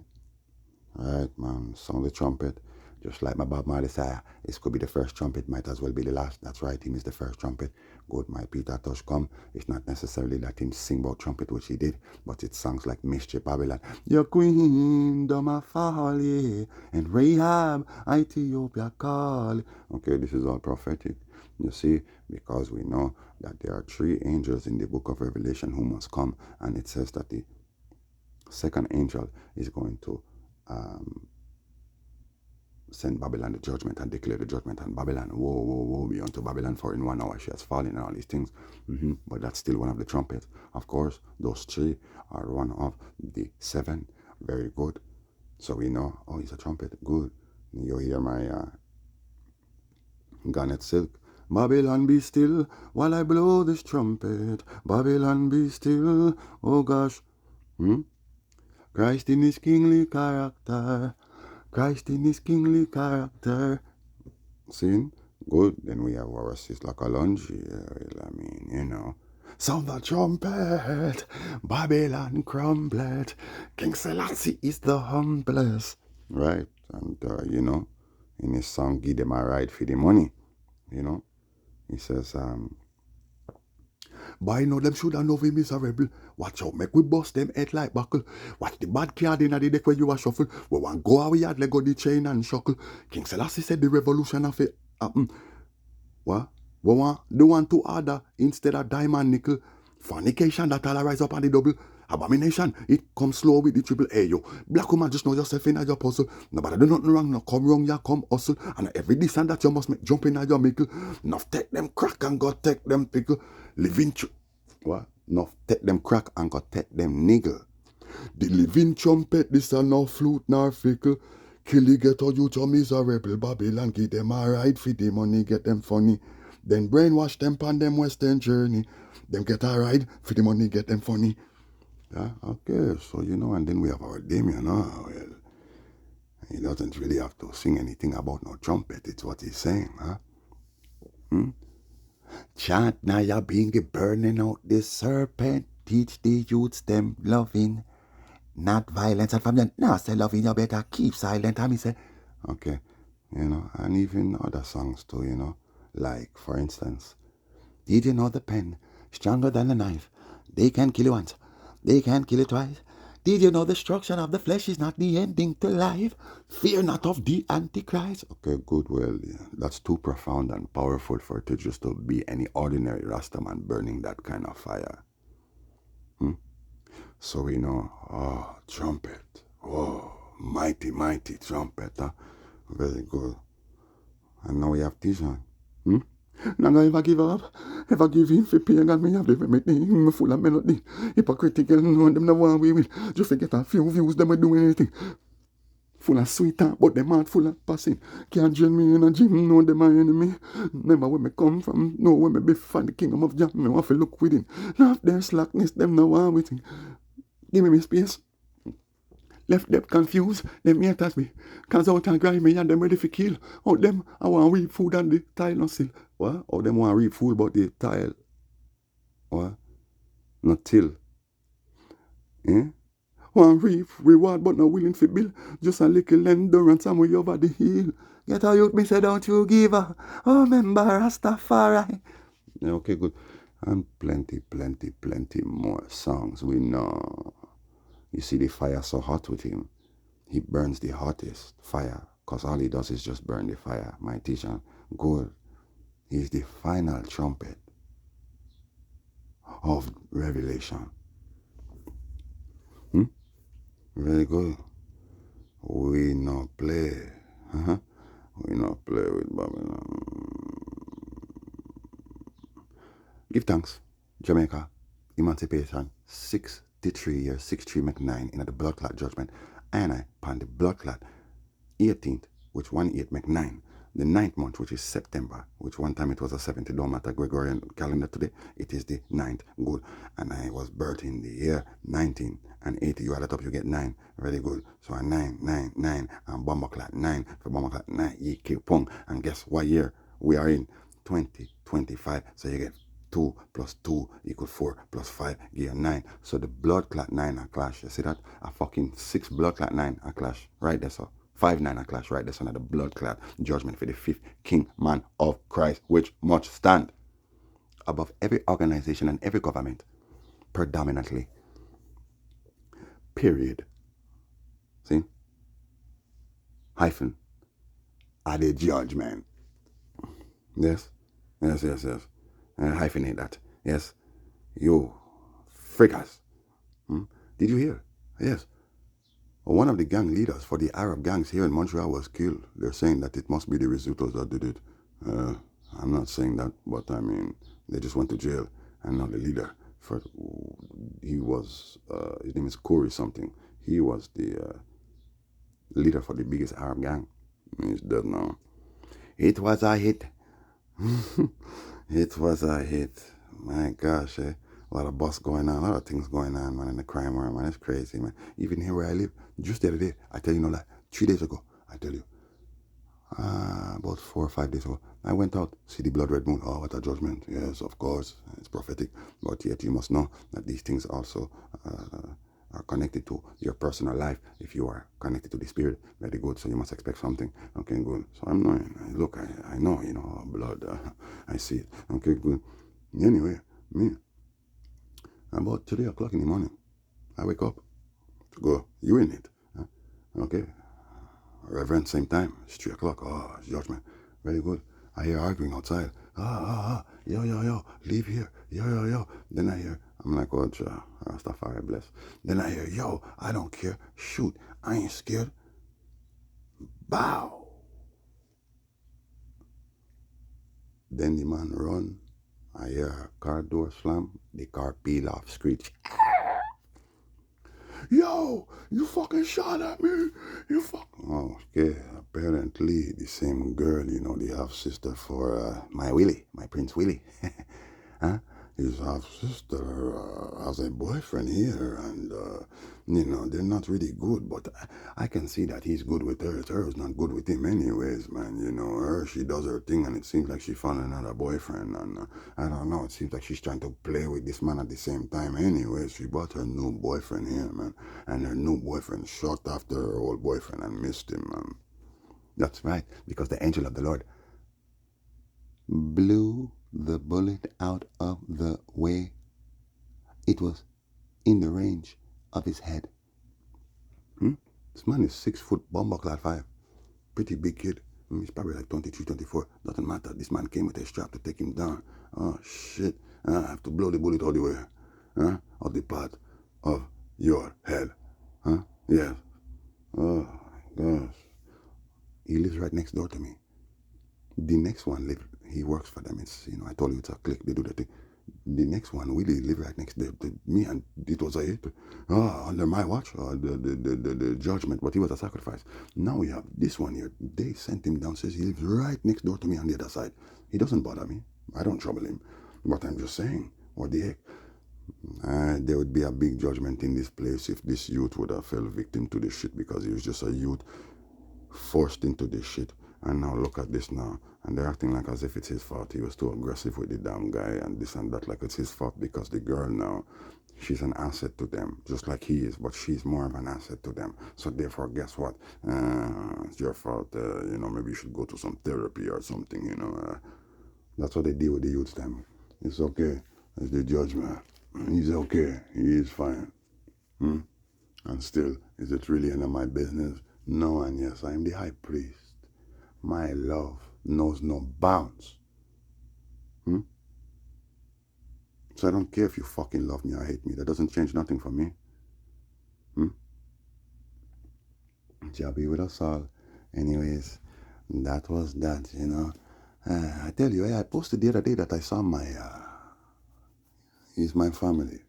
Alright, man. Sound the trumpet. Just like my Bob Marley said, this could be the first trumpet, might as well be the last. That's right, him is the first trumpet. Good, my Peter Tosh come. It's not necessarily that him sing about trumpet, which he did, but it sounds like Mischief Babylon. Your queendom a fall, yeah, and Rahab, Ethiopia call. Okay, this is all prophetic. You see, because we know that there are 3 angels in the book of Revelation who must come, and it says that the second angel is going to send Babylon the judgment and declare the judgment on Babylon. Whoa, whoa, whoa, be unto Babylon, for in 1 hour she has fallen, and all these things. But that's still one of the trumpets. Of course, those 3 are one of the 7. Very good. So we know, oh, it's a trumpet. Good. You hear my garnet silk. Babylon be still while I blow this trumpet. Babylon be still. Oh gosh. Christ in his kingly character. Christ in his kingly character. See? Good. Then we have our Sizzla Kalonji. Well, I mean, you know. Sound the trumpet. Babylon crumbleth. King Selassie is the humblest. Right. And, you know, in his song, Give Them a Ride for the Money. You know. He says, Boy, know them shoulda know we miserable. Watch out, make we bust them head like buckle. Watch the bad card inna the deck where you a shuffle. We want go how we had let go the chain and shackle. King Selassie said the revolution of it happen. What? We want the one to order instead of diamond nickel. Fornication that all rise up on the double. Abomination, it comes slow with the triple A, yo. Black woman, just know yourself in your puzzle. Nobody do nothing wrong, no come wrong, ya come hustle. And every this and that you must make jump in your mickle. Enough take them crack and go take them pickle. Living what? Enough take them crack and go take them niggle. The living trumpet, this are no flute nor fickle. Kill the ghetto youth or miserable Babylon. Give them a ride for the money, get them funny. Then brainwash them on them western journey. Them get a ride for the money, get them funny. Yeah, okay, so you know, and then we have our Damien. Well, he doesn't really have to sing anything about no trumpet. It's what he's saying, huh? Chant now ya being burning out the serpent. Teach the youths them loving, not violence. And from them, now say loving, you better keep silent. And me say, okay, you know, and even other songs too, you know, like for instance, did you know the pen stronger than the knife? They can kill you once, they can kill you twice. Did you know the destruction of the flesh is not the ending to life? Fear not of the Antichrist. Okay, good. Well, yeah, that's too profound and powerful for it to just to be any ordinary Rastaman burning that kind of fire. So we know, oh, trumpet. Oh, mighty, mighty trumpet. Huh? Very good. And now we have Tijan. Now I ever give up, ever give in for pain, and me have the remedy, full of melody. Hypocritical, no them no want we will. Just to get a few views, them will do anything. Full of sweet talk, but them heart full of passing. Can't join me in a gym, know them my enemy. Remember where me come from, know where me be from the kingdom of Jah, me want to look within. Now if there's slackness, them no want within. Give me space. Left them confused, them haters me. Cause out and grind me and them ready for kill. Out them, I want reap food and the tile no still. What? Out them want reap food but the tile. What? Not till. Eh? Want reap reward but not willing for bill. Just a little endurance and we over the hill. Get a youth me say don't you give up. Oh remember Rastafari. Yeah, okay, good. And plenty more songs we know. You see the fire so hot with him. He burns the hottest fire. Because all he does is just burn the fire. My teacher, good. He's the final trumpet of Revelation. Very good. We not play. We not play with Babylon. Give thanks. Jamaica. Emancipation. 63 years. 63 make 9 in the blood clot judgment. And I pan the blood clot 18th, which 1/8 make 9. the ninth month, which is September, which one time it was a 70, don't matter Gregorian calendar today, it is the ninth. Good. And I was birthed in the year 1980. You add it up, you get 9. Very good. So a 9, 9, 9, and bomber clock 9. For bomber clock 9, you keep pong. And guess what year we are in? 2025. So you get 2 plus 2 equal 4 plus 5 give you 9. So the blood clot 9 a clash. You see that? A fucking 6 blood clot 9 a clash. Right there, so 5 9 a clash. Right there, so now the blood clot judgment for the 5th king man of Christ, which much stand above every organization and every government, predominantly. Period. See? Hyphen. Are the judgment. Yes? Yes, yes, yes. Hyphenate that. Yes. You frickers. Did you hear? Yes. One of the gang leaders for the Arab gangs here in Montreal was killed. They're saying that it must be the Risottos that did it. I'm not saying that, but I mean, they just went to jail. And now the leader, he was, his name is Corey something. He was the leader for the biggest Arab gang. He's dead now. It was a hit. It was a hit. My gosh, eh? A lot of bust going on, a lot of things going on, man, in the crime world, man. It's crazy, man. Even here where I live, just the other day, I tell you no lie, 3 days ago, I tell you, about 4 or 5 days ago, I went out, see the blood red moon. Oh, what a judgment. Yes, of course, it's prophetic. But yet you must know that these things also are connected to your personal life. If you are connected to the spirit, very good. So you must expect something. Okay, good. So I'm knowing. Look, I know, blood. I see it. Okay, good. Anyway, me, about 3 o'clock in the morning, I wake up to go urinate. Okay. Reverend, same time. It's 3 o'clock. Oh, it's judgment. Very good. I hear arguing outside. Yo, yo, yo, leave here. Yo, yo, yo. Then I hear, I'm like, oh, Rastafari bless. Then I hear, yo, I don't care. Shoot. I ain't scared. Bow. Then the man run. I hear her car door slam. The car peel off, screech. Yo, you fucking shot at me. You fuck. Oh, okay. Apparently, the same girl, the half sister for my Willie, my Prince Willie. Huh? His half sister has a boyfriend here, and they're not really good. But I can see that he's good with her. Her's not good with him, anyways, man. Her, she does her thing, and it seems like she found another boyfriend. And I don't know. It seems like she's trying to play with this man at the same time. Anyways, she brought her new boyfriend here, man, and her new boyfriend shot after her old boyfriend and missed him, man. That's right, because the angel of the Lord blew the bullet out of the way. It was in the range of his head. This man is 6 foot, bumbleclad 5. Pretty big kid. He's probably like 23, 24. Doesn't matter. This man came with a strap to take him down. Oh, shit. I have to blow the bullet all the way. Of the part of your head. Yes. Oh, my gosh. He lives right next door to me. The next one he works for them. It's, I told you it's a clique. They do the thing. The next one, Willie, live right next to me, and it was a hit. Under my watch, the judgment, but he was a sacrifice. Now we have this one here. They sent him downstairs. He lives right next door to me on the other side. He doesn't bother me. I don't trouble him. But I'm just saying, what the heck? There would be a big judgment in this place if this youth would have fell victim to this shit, because he was just a youth forced into this shit. And now look at this now. And they're acting like as if it's his fault. He was too aggressive with the damn guy and this and that, like it's his fault, because the girl now, she's an asset to them, just like he is, but she's more of an asset to them. So therefore, guess what? It's your fault. Maybe you should go to some therapy or something, That's what they deal with the youths them. It's okay. It's the judgment. He's okay. He is fine. And still, is it really any of my business? No, and yes, I am the high priest. My love knows no bounds. So I don't care if you fucking love me or hate me. That doesn't change nothing for me. Jah be with us all. Anyways, that was that, I tell you, I posted the other day that I saw he's my family.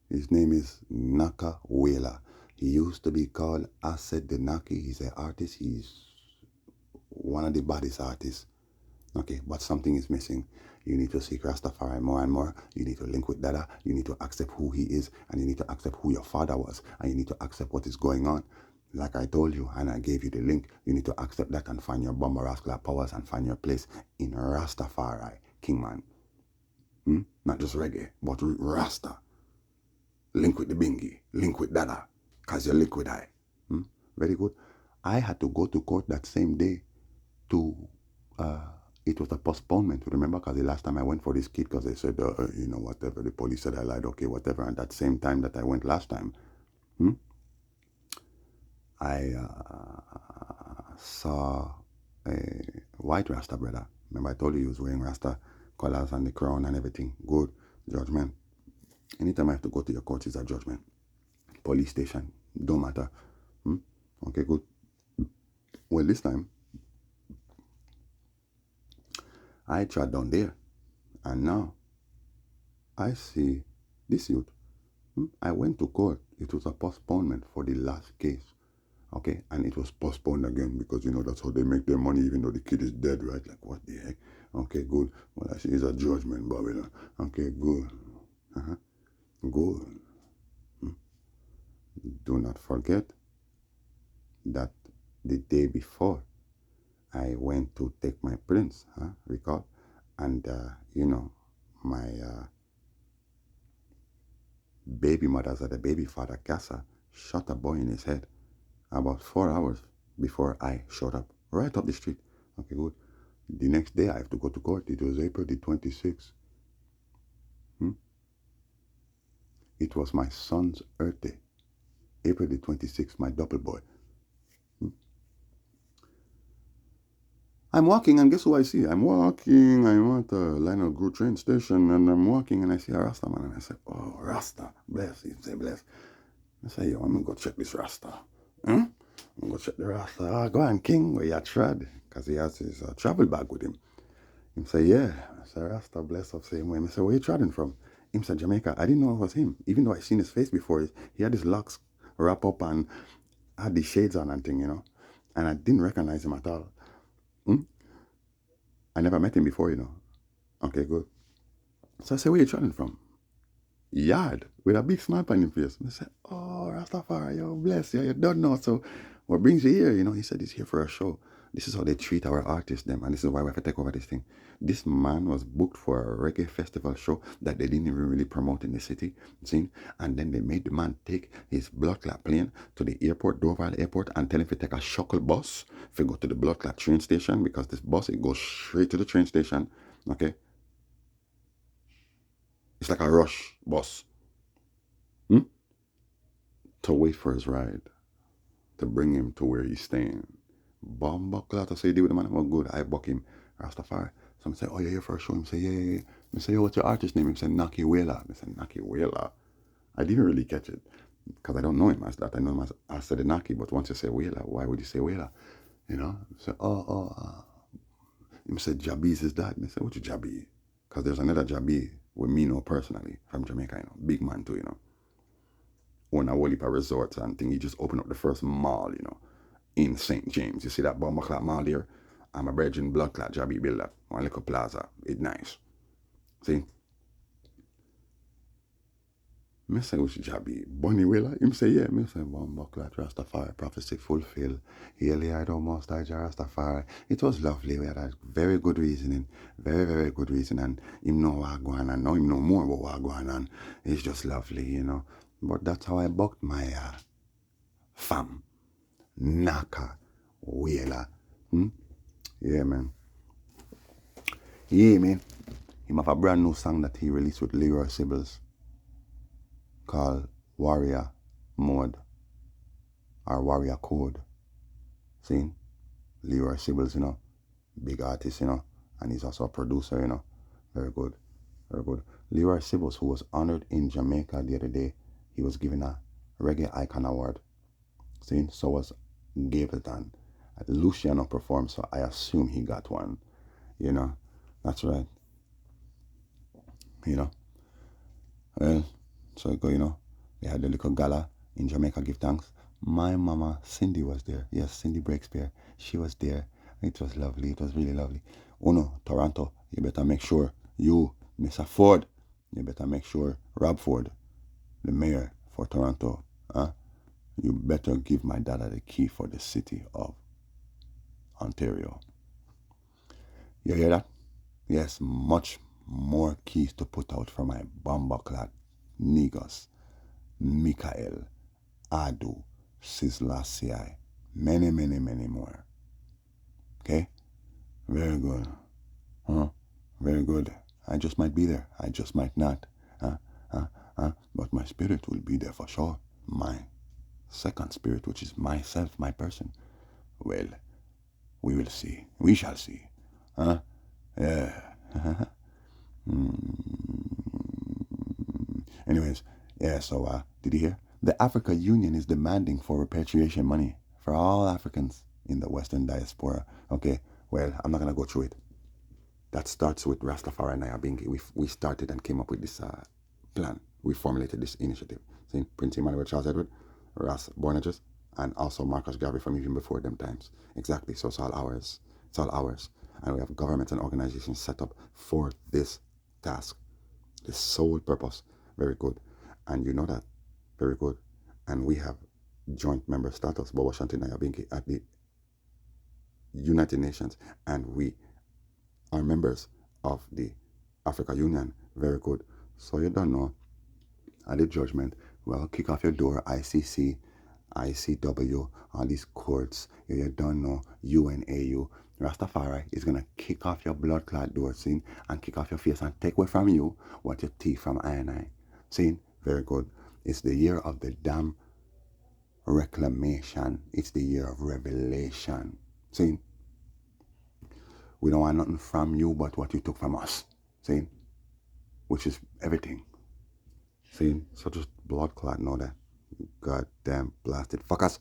His name is Naka Wela. He used to be called Asset the Naki. He's an artist. He's one of the baddest artists. Okay, but something is missing. You need to seek Rastafari more and more. You need to link with Dada. You need to accept who he is, and you need to accept who your father was, and you need to accept what is going on. Like I told you, and I gave you the link, you need to accept that and find your Bomber Rascal powers and find your place in Rastafari, Kingman. Not just reggae, but Rasta. Link with the Bingy, link with Dada, because you link with I. Very good. I had to go to court that same day to, it was a postponement, remember, because the last time I went for this kid, because they said, whatever, the police said I lied, okay, whatever, and that same time that I went last time, I saw a white Rasta brother. Remember I told you he was wearing Rasta colors and the crown and everything. Good. Judgement. Anytime I have to go to your court, it's a judgment. Police station. Don't matter. Okay, good. Well, this time, I trod down there. And now, I see this youth. I went to court. It was a postponement for the last case. Okay, and it was postponed again because, that's how they make their money even though the kid is dead, right? Like, what the heck? Okay, good. Well, I see it's a judgment, Babylon. Okay, good. Good. Do not forget that the day before I went to take my prince, recall? And, my baby mothers or the baby father, Casa, shot a boy in his head about 4 hours before I showed up, right up the street. Okay, good. The next day I have to go to court. It was April the 26th. It was my son's birthday. April the 26th, my double boy. I'm walking, and guess who I see? I'm walking. I'm at the Lionel Grove train station, and I'm walking, and I see a Rasta man, and I say, "Oh, Rasta, bless." He say, "Bless." I say, "Yo, I'm gonna go check this Rasta." I'm gonna go check the Rasta. Go on, King, where you trad, because he has his travel bag with him. Him say, "Yeah." I say, "Rasta, bless up same way." I say, "Where you tradding from?" Him say, "Jamaica." I didn't know it was him, even though I seen his face before. He had his locks wrap up and had the shades on and thing, and I didn't recognize him at all. I never met him before, Okay, good. So I say, "Where you traveling from?" Yard, with a big smile on his face. And I said, "Oh, Rastafari, yo, bless you, you don't know. So what brings you here?" He said he's here for a show. This is how they treat our artists, them, and this is why we have to take over this thing. This man was booked for a reggae festival show that they didn't even really promote in the city, see? And then they made the man take his blood clot plane to the airport, Dover Airport, and tell him to take a shuttle bus if he go to the blood clot train station, because this bus, it goes straight to the train station, okay? It's like a rush bus. To wait for his ride, to bring him to where he's staying. Bomb buckle to say deal with the man. Well, good. I buck him. Rastafari. So I say, "Oh, you're here for a show." Him say, "Yeah." I say, "Yo, what's your artist name?" Him say, "Naki Wela." I say, "Naki Wela." I didn't really catch it because I don't know him as that. I know him as Naki, but once you say Wela, why would you say Wela? I say, Him say, "Jabi's is that." I say, "What's your Jabi?" Because there's another Jabi with me know personally from Jamaica, big man too, own a whole heap of resorts and thing. He just opened up the first mall, in St. James. You see that bomber clot mall there? I'm a virgin blood clot job he built that. One little plaza. It's nice. See? Me say which job he? Bunny Willa? Him say yeah. Me say bomber clot Rastafari prophecy fulfill. Hail I don't most I Rastafari. It was lovely. We had a very good reasoning. Very, very good reason. And him know what going on. Now him know more about what going on. It's just lovely, But that's how I bucked my fam. Naka Wheeler. Yeah, man. Yeah, man. He have a brand new song that he released with Leroy Sibbles called Warrior Mode or Warrior Code. See? Leroy Sibbles, big artist, and he's also a producer, Very good. Very good. Leroy Sibbles, who was honored in Jamaica the other day, he was given a Reggae Icon Award. See? So was Gableton. Luciano performed, so I assume he got one. That's right. Well, so I go, they had the little gala in Jamaica, give thanks. My mama, Cindy, was there. Yes, Cindy Breakspear. She was there. It was lovely. It was really lovely. Uno, Toronto, you better make sure you, Mr. Ford, you better make sure Rob Ford, the mayor for Toronto, you better give my dada the key for the city of Ontario. You hear that? Yes, much more keys to put out for my bomboclat, Nigos, Mikael, Adu, Sizzla CI. Many, many, many more. Okay? Very good. Huh? Very good. I just might be there. I just might not. But my spirit will be there for sure. My second spirit, which is myself, my person. Well, we will see. We shall see. Huh? Yeah. Anyways, yeah, so did you hear? The Africa Union is demanding for repatriation money for all Africans in the Western diaspora. Okay, well, I'm not going to go through it. That starts with Rastafari and Nyabingi. We started and came up with this plan. We formulated this initiative. See, Prince Emmanuel Charles Edward, Ras Bornages, and also Marcus Garvey from even before them times. Exactly, so it's all ours. It's all ours. And we have governments and organizations set up for this task, this sole purpose. Very good. And you know that. Very good. And we have joint member status, Bobo Shanti Nyabingi, at the United Nations. And we are members of the Africa Union. Very good. So you don't know. At the Judgement, well, kick off your door, ICC, ICW, all these courts. You don't know, UNAU. Rastafari is going to kick off your blood clot door, see, and kick off your face and take away from you what you take from I and I. See, very good. It's the year of the damn reclamation. It's the year of revelation. See, we don't want nothing from you but what you took from us. See, which is everything. See, so just blood clot know that. You goddamn blasted fuckers.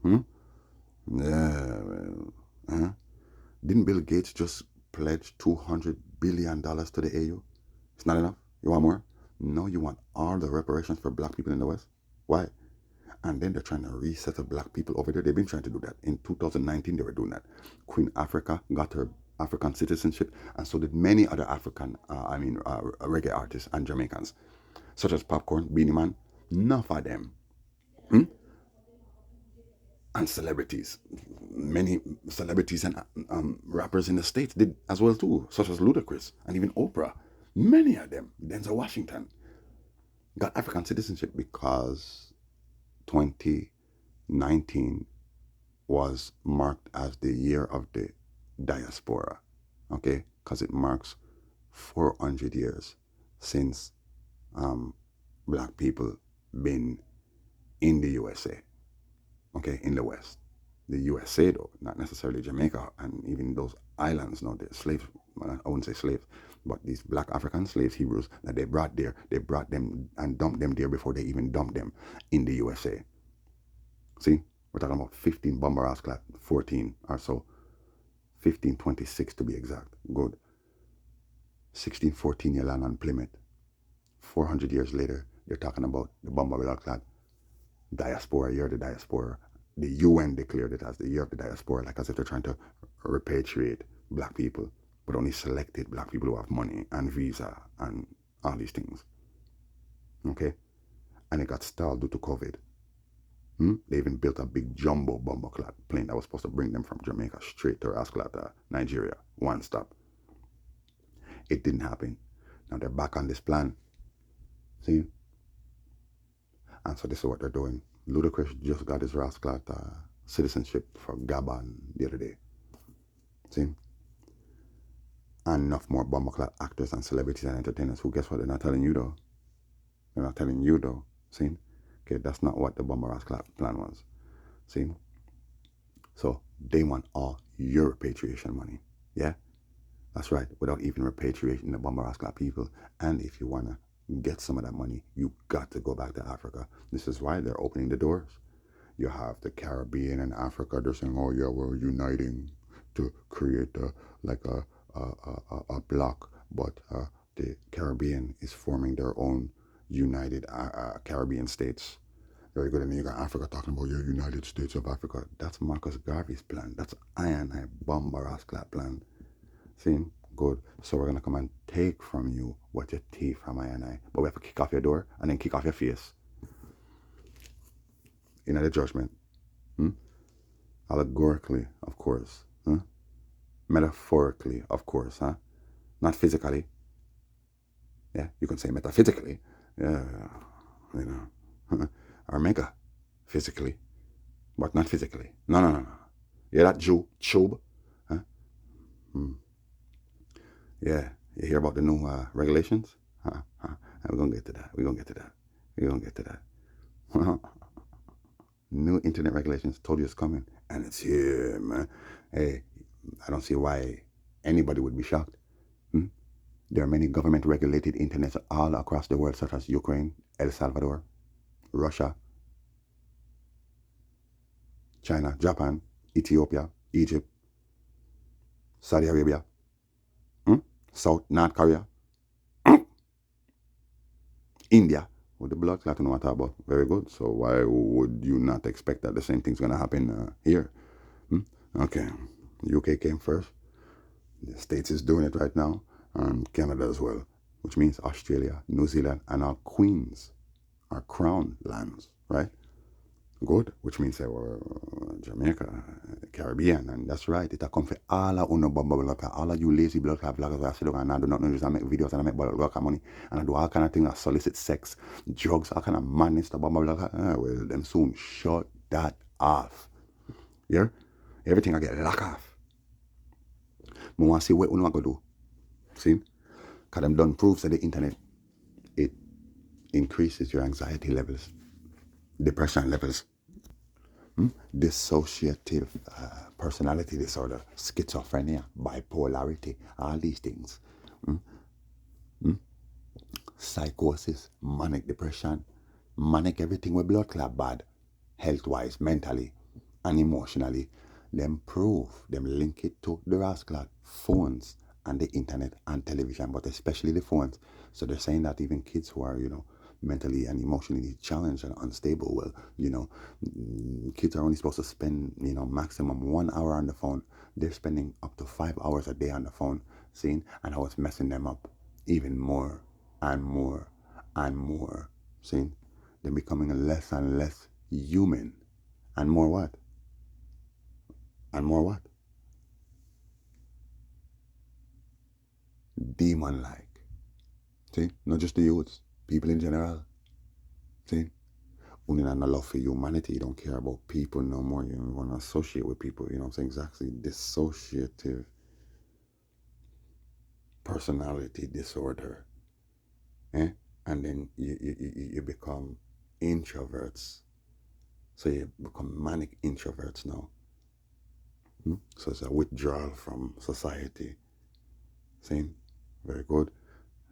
Yeah, well, Didn't Bill Gates just pledge $200 billion to the AU? It's not enough? You want more? No, you want all the reparations for black people in the West? Why? And then they're trying to resettle black people over there. They've been trying to do that. In 2019, they were doing that. Queen Africa got her African citizenship, and so did many other African, reggae artists and Jamaicans, such as Popcorn, Beanie Man. Enough of them. And celebrities. Many celebrities and rappers in the States did as well too, such as Ludacris and even Oprah. Many of them, Denzel Washington, got African citizenship because 2019 was marked as the year of the diaspora, okay? Because it marks 400 years since black people been in the USA, okay, in the West. The USA, though, not necessarily Jamaica and even those islands, no, the slaves, I wouldn't say slaves, but these black African slaves, Hebrews, that they brought there, they brought them and dumped them there before they even dumped them in the USA. See, we're talking about 15 bomber ass clap, 14 or so, 1526 to be exact. Good. 1614 you land on Plymouth. 400 years later, they're talking about the bomber clap, diaspora, year of the diaspora. The UN declared it as the year of the diaspora, like as if they're trying to repatriate black people, but only selected black people who have money and visa and all these things. Okay? And it got stalled due to COVID. They even built a big jumbo bomboclat plane that was supposed to bring them from Jamaica straight to Ascalata, Nigeria, one stop. It didn't happen. Now they're back on this plan. See? And so this is what they're doing. Ludacris just got his Rasclat citizenship for Gabon the other day. See? And enough more bomboclat actors and celebrities and entertainers who, guess what, they're not telling you though. They're not telling you though. See? Okay, that's not what the bomber Rasclat plan was. See? So they want all your repatriation money. Yeah? That's right, without even repatriating the bomber Rasclat people. And if you want to get some of that money, you got to go back to Africa. This is why they're opening the doors. You have the Caribbean and Africa. They're saying, "Oh yeah, we're uniting to create a block," but the Caribbean is forming their own united Caribbean states. Very good. And then you got Africa talking about your United States of Africa. That's Marcus Garvey's plan. That's I and I Bombarasclat plan. See? Good. So we're gonna come and take from you what you take from I and I. But we have to kick off your door and then kick off your face. In the judgment. Hmm? Allegorically, of course. Huh? Metaphorically, of course, huh? Not physically. Yeah, you can say metaphysically. Yeah, you know. Or mega physically, but not physically. No, no, no, no. Yeah, that Jew, Chub. Huh? Hmm. Yeah, you hear about the new regulations? Huh? Huh? We're gonna get to that. We're gonna get to that. We're gonna get to that. New internet regulations. Told you it's coming, and it's here, man. Hey, I don't see why anybody would be shocked. Hmm? There are many government-regulated internets all across the world, such as Ukraine, El Salvador, Russia, China, Japan, Ethiopia, Egypt, Saudi Arabia, North Korea, India. With the blood clot, know what I talk about. Very good. So why would you not expect that the same thing's going to happen here? Okay. UK came first. The States is doing it right now. And Canada as well. Which means Australia, New Zealand, and our queens, our crown lands, right? Good, which means Jamaica, Caribbean, and that's right. It a come for all of uno bubble all of you lazy blood clot vloggers that sit down and I do not know just I make videos and I make blood clot money and I do all kind of things that solicit sex, drugs, all kind of madness to bubble blood. Well, them soon shut that off. Yeah, everything I get lock off. I want to see what uno go do. See, cause them done proves that the internet it increases your anxiety levels, depression levels. Dissociative personality disorder, schizophrenia, bipolarity, all these things. Psychosis, manic depression, manic everything with blood clot bad, health-wise, mentally, and emotionally. Them prove, them link it to the rascal phones and the internet and television, but especially the phones. So they're saying that even kids who are, mentally and emotionally challenged and unstable, well, kids are only supposed to spend, maximum 1 hour on the phone. They're spending up to 5 hours a day on the phone, seeing, and how it's messing them up even more and more and more, seeing. They're becoming less and less human and more what? And more what? Demon-like. See? Not just the youths, people in general. See? Only not no love for humanity. You don't care about people no more. You don't want to associate with people. You know what I'm saying? Exactly. Dissociative personality disorder. Eh? And then you become introverts. So you become manic introverts now. So it's a withdrawal from society. See? Very good.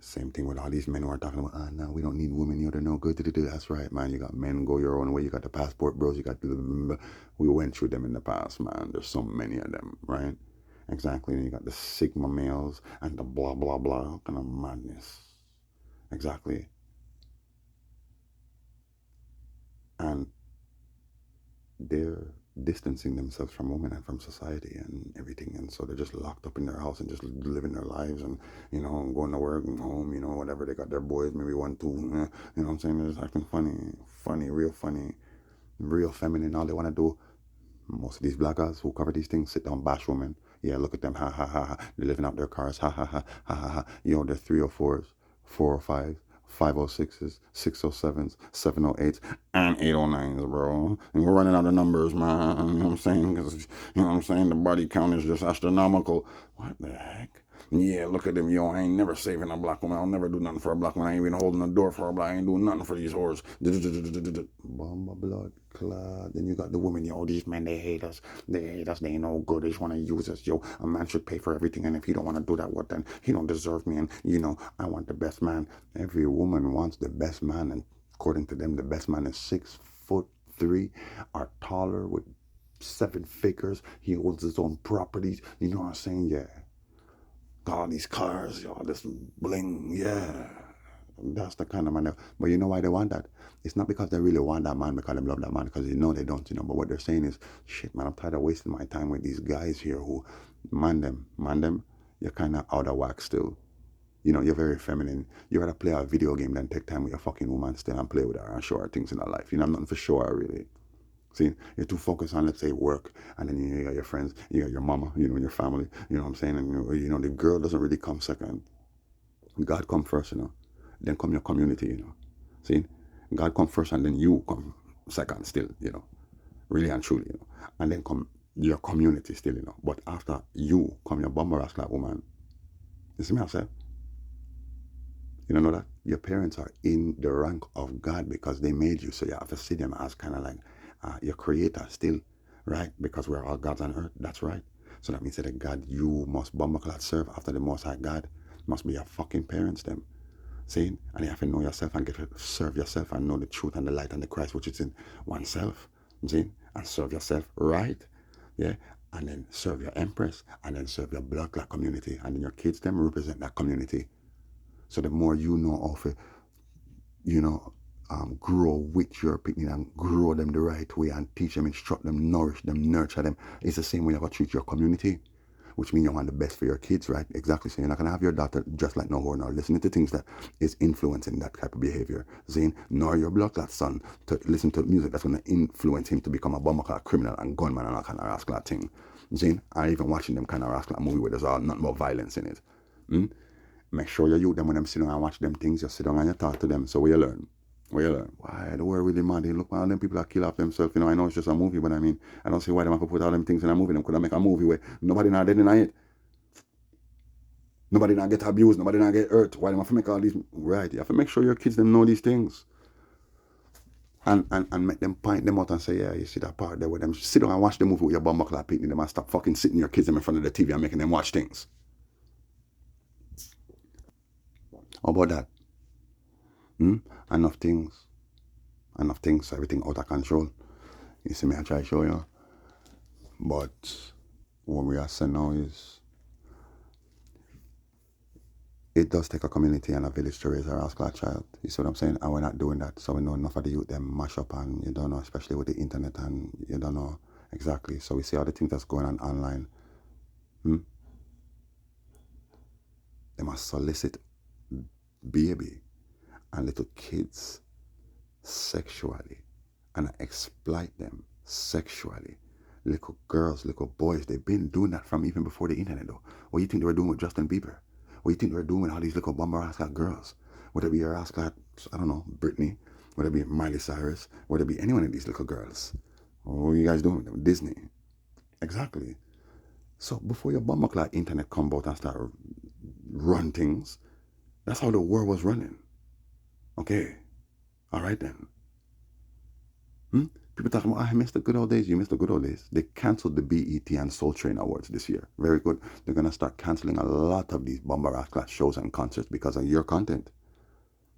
Same thing with all these men who are talking about, no, we don't need women, they're no good. That's right, man. You got men go your own way. You got the passport bros. You got we went through them in the past, man. There's so many of them, right? Exactly. And you got the Sigma males and the blah, blah, blah kind of madness. Exactly. And they're distancing themselves from women and from society and everything, and so they're just locked up in their house and just living their lives and going to work and home, whatever. They got their boys, maybe 1, 2, you know what I'm saying. They're just acting funny, real feminine. All they want to do, most of these black guys who cover these things, sit down, bash women. Yeah, look at them, ha ha ha ha. They're living out their cars, ha ha ha ha ha ha. They're 304s, 405s, 506s, 607s, 708s, and 809s, bro. And we're running out of numbers, man. You know what I'm saying? Because, the body count is just astronomical. What the heck? Yeah, look at them. Yo, I ain't never saving a black woman. I'll never do nothing for a black woman. I ain't even holding the door for a black. I ain't doing nothing for these whores. Bomba blood clot. Then you got the women. Yo, these men, they hate us. They hate us. They ain't no good. They just want to use us. Yo, a man should pay for everything. And if he don't want to do that, what then? He don't deserve me. And, I want the best man. Every woman wants the best man. And according to them, the best man is 6'3" or taller with 7 figures. He owns his own properties. You know what I'm saying? Yeah. All these cars, all this bling, yeah. That's the kind of man. But you know why they want that? It's not because they really want that man, because they love that man, because they don't, But what they're saying is, shit, man, I'm tired of wasting my time with these guys here who, man them, you're kind of out of whack still. You're very feminine. You rather play a video game than take time with your fucking woman still and play with her and show her things in her life. I'm nothing for sure, really. See, you're too focused on, let's say, work, and then you got your friends, you got your mama, and your family, you know what I'm saying? And, the girl doesn't really come second. God come first, Then come your community, See, God come first and then you come second still, really and truly, And then come your community still, But after you come your bummer ass like woman. You see me, I say? You don't know that? Your parents are in the rank of God because they made you. So you have to see them as kind of like your creator still, right? Because we're all gods on earth. That's right. So that means that God, you must bumbleclad serve after the Most High God. Must be your fucking parents, them. See? And you have to know yourself and get to serve yourself and know the truth and the light and the Christ which is in oneself. See? And serve yourself right. Yeah? And then serve your empress. And then serve your blood clot community. And then your kids, them represent that community. So the more you know of it, grow with your picnic and grow them the right way and teach them, instruct them, nourish them, nurture them. It's the same way you have to treat your community, which means you want the best for your kids, right? Exactly. So you're not going to have your daughter just like no whore nor listening to things that is influencing that type of behavior. Saying, nor your blood clot son to listen to music that's going to influence him to become a bomber clot criminal and gunman and all kind of rascal thing. Saying, or even watching them kind of rascal movie where there's all nothing but violence in it. Make sure you them when them sit down and watch them things, you sit down and you talk to them. So where you learn? Why the world really mad? They look at all them people that kill off themselves. I know it's just a movie, but I don't see why them have to put all them things in a movie. Them could have make a movie where nobody not dead in it. Nobody not get abused, nobody not get hurt. Why them have to make all these right? You have to make sure your kids them know these things. And make them point them out and say, yeah, you see that part there where them sit down and watch the movie with your bum buckle picnic them and stop fucking sitting your kids them in front of the TV and making them watch things. How about that? Enough things, everything out of control. You see me, I try to show you. But what we are saying now is, it does take a community and a village to raise a rascal child. You see what I'm saying? And we're not doing that. So we know enough of the youth, them mash up and you don't know, especially with the internet and you don't know exactly. So we see all the things that's going on online. They must solicit baby and little kids sexually and exploit them sexually. Little girls, little boys, they've been doing that from even before the internet though. What do you think they were doing with Justin Bieber? What do you think they were doing with all these little bummer ass girls? Whether it be your ass I don't know, Britney, whether it be Miley Cyrus, whether it be any one of these little girls. What are you guys doing with them? Disney. Exactly. So before your bummer internet come out and start run things, that's how the world was running. Okay. All right then. People talking about, I missed the good old days. You missed the good old days. They canceled the BET and Soul Train Awards this year. Very good. They're going to start canceling a lot of these bomber rascal shows and concerts because of your content.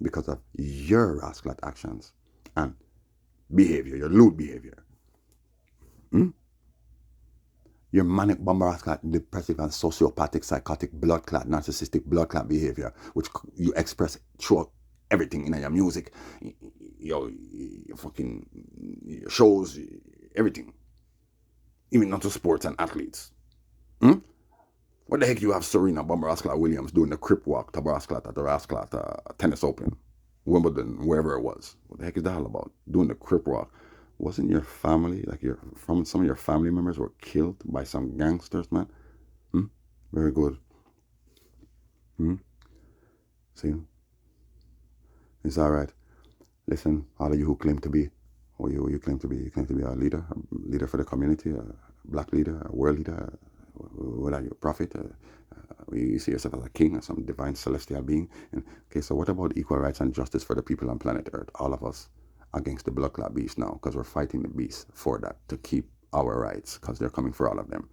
Because of your rascal actions and behavior, your lewd behavior. Your manic, bomber rascal, depressive and sociopathic, psychotic, blood clot, narcissistic blood clot behavior, which you express throughout everything in your music, your fucking shows, everything. Even not to sports and athletes. What the heck you have Serena Bumbarasclat Williams doing the crip walk to Barasclat at the Rasclat Tennis Open, Wimbledon, wherever it was? What the heck is that all about? Doing the crip walk. Wasn't your family, some of your family members were killed by some gangsters, man? Very good. See? It's all right. Listen, all of you who claim to be, or you claim to be, a leader for the community, a black leader, a world leader, what are you, a prophet? You see yourself as a king or some divine celestial being. And, okay, so what about equal rights and justice for the people on planet Earth? All of us against the blood clot beast now, because we're fighting the beast for that, to keep our rights, because they're coming for all of them.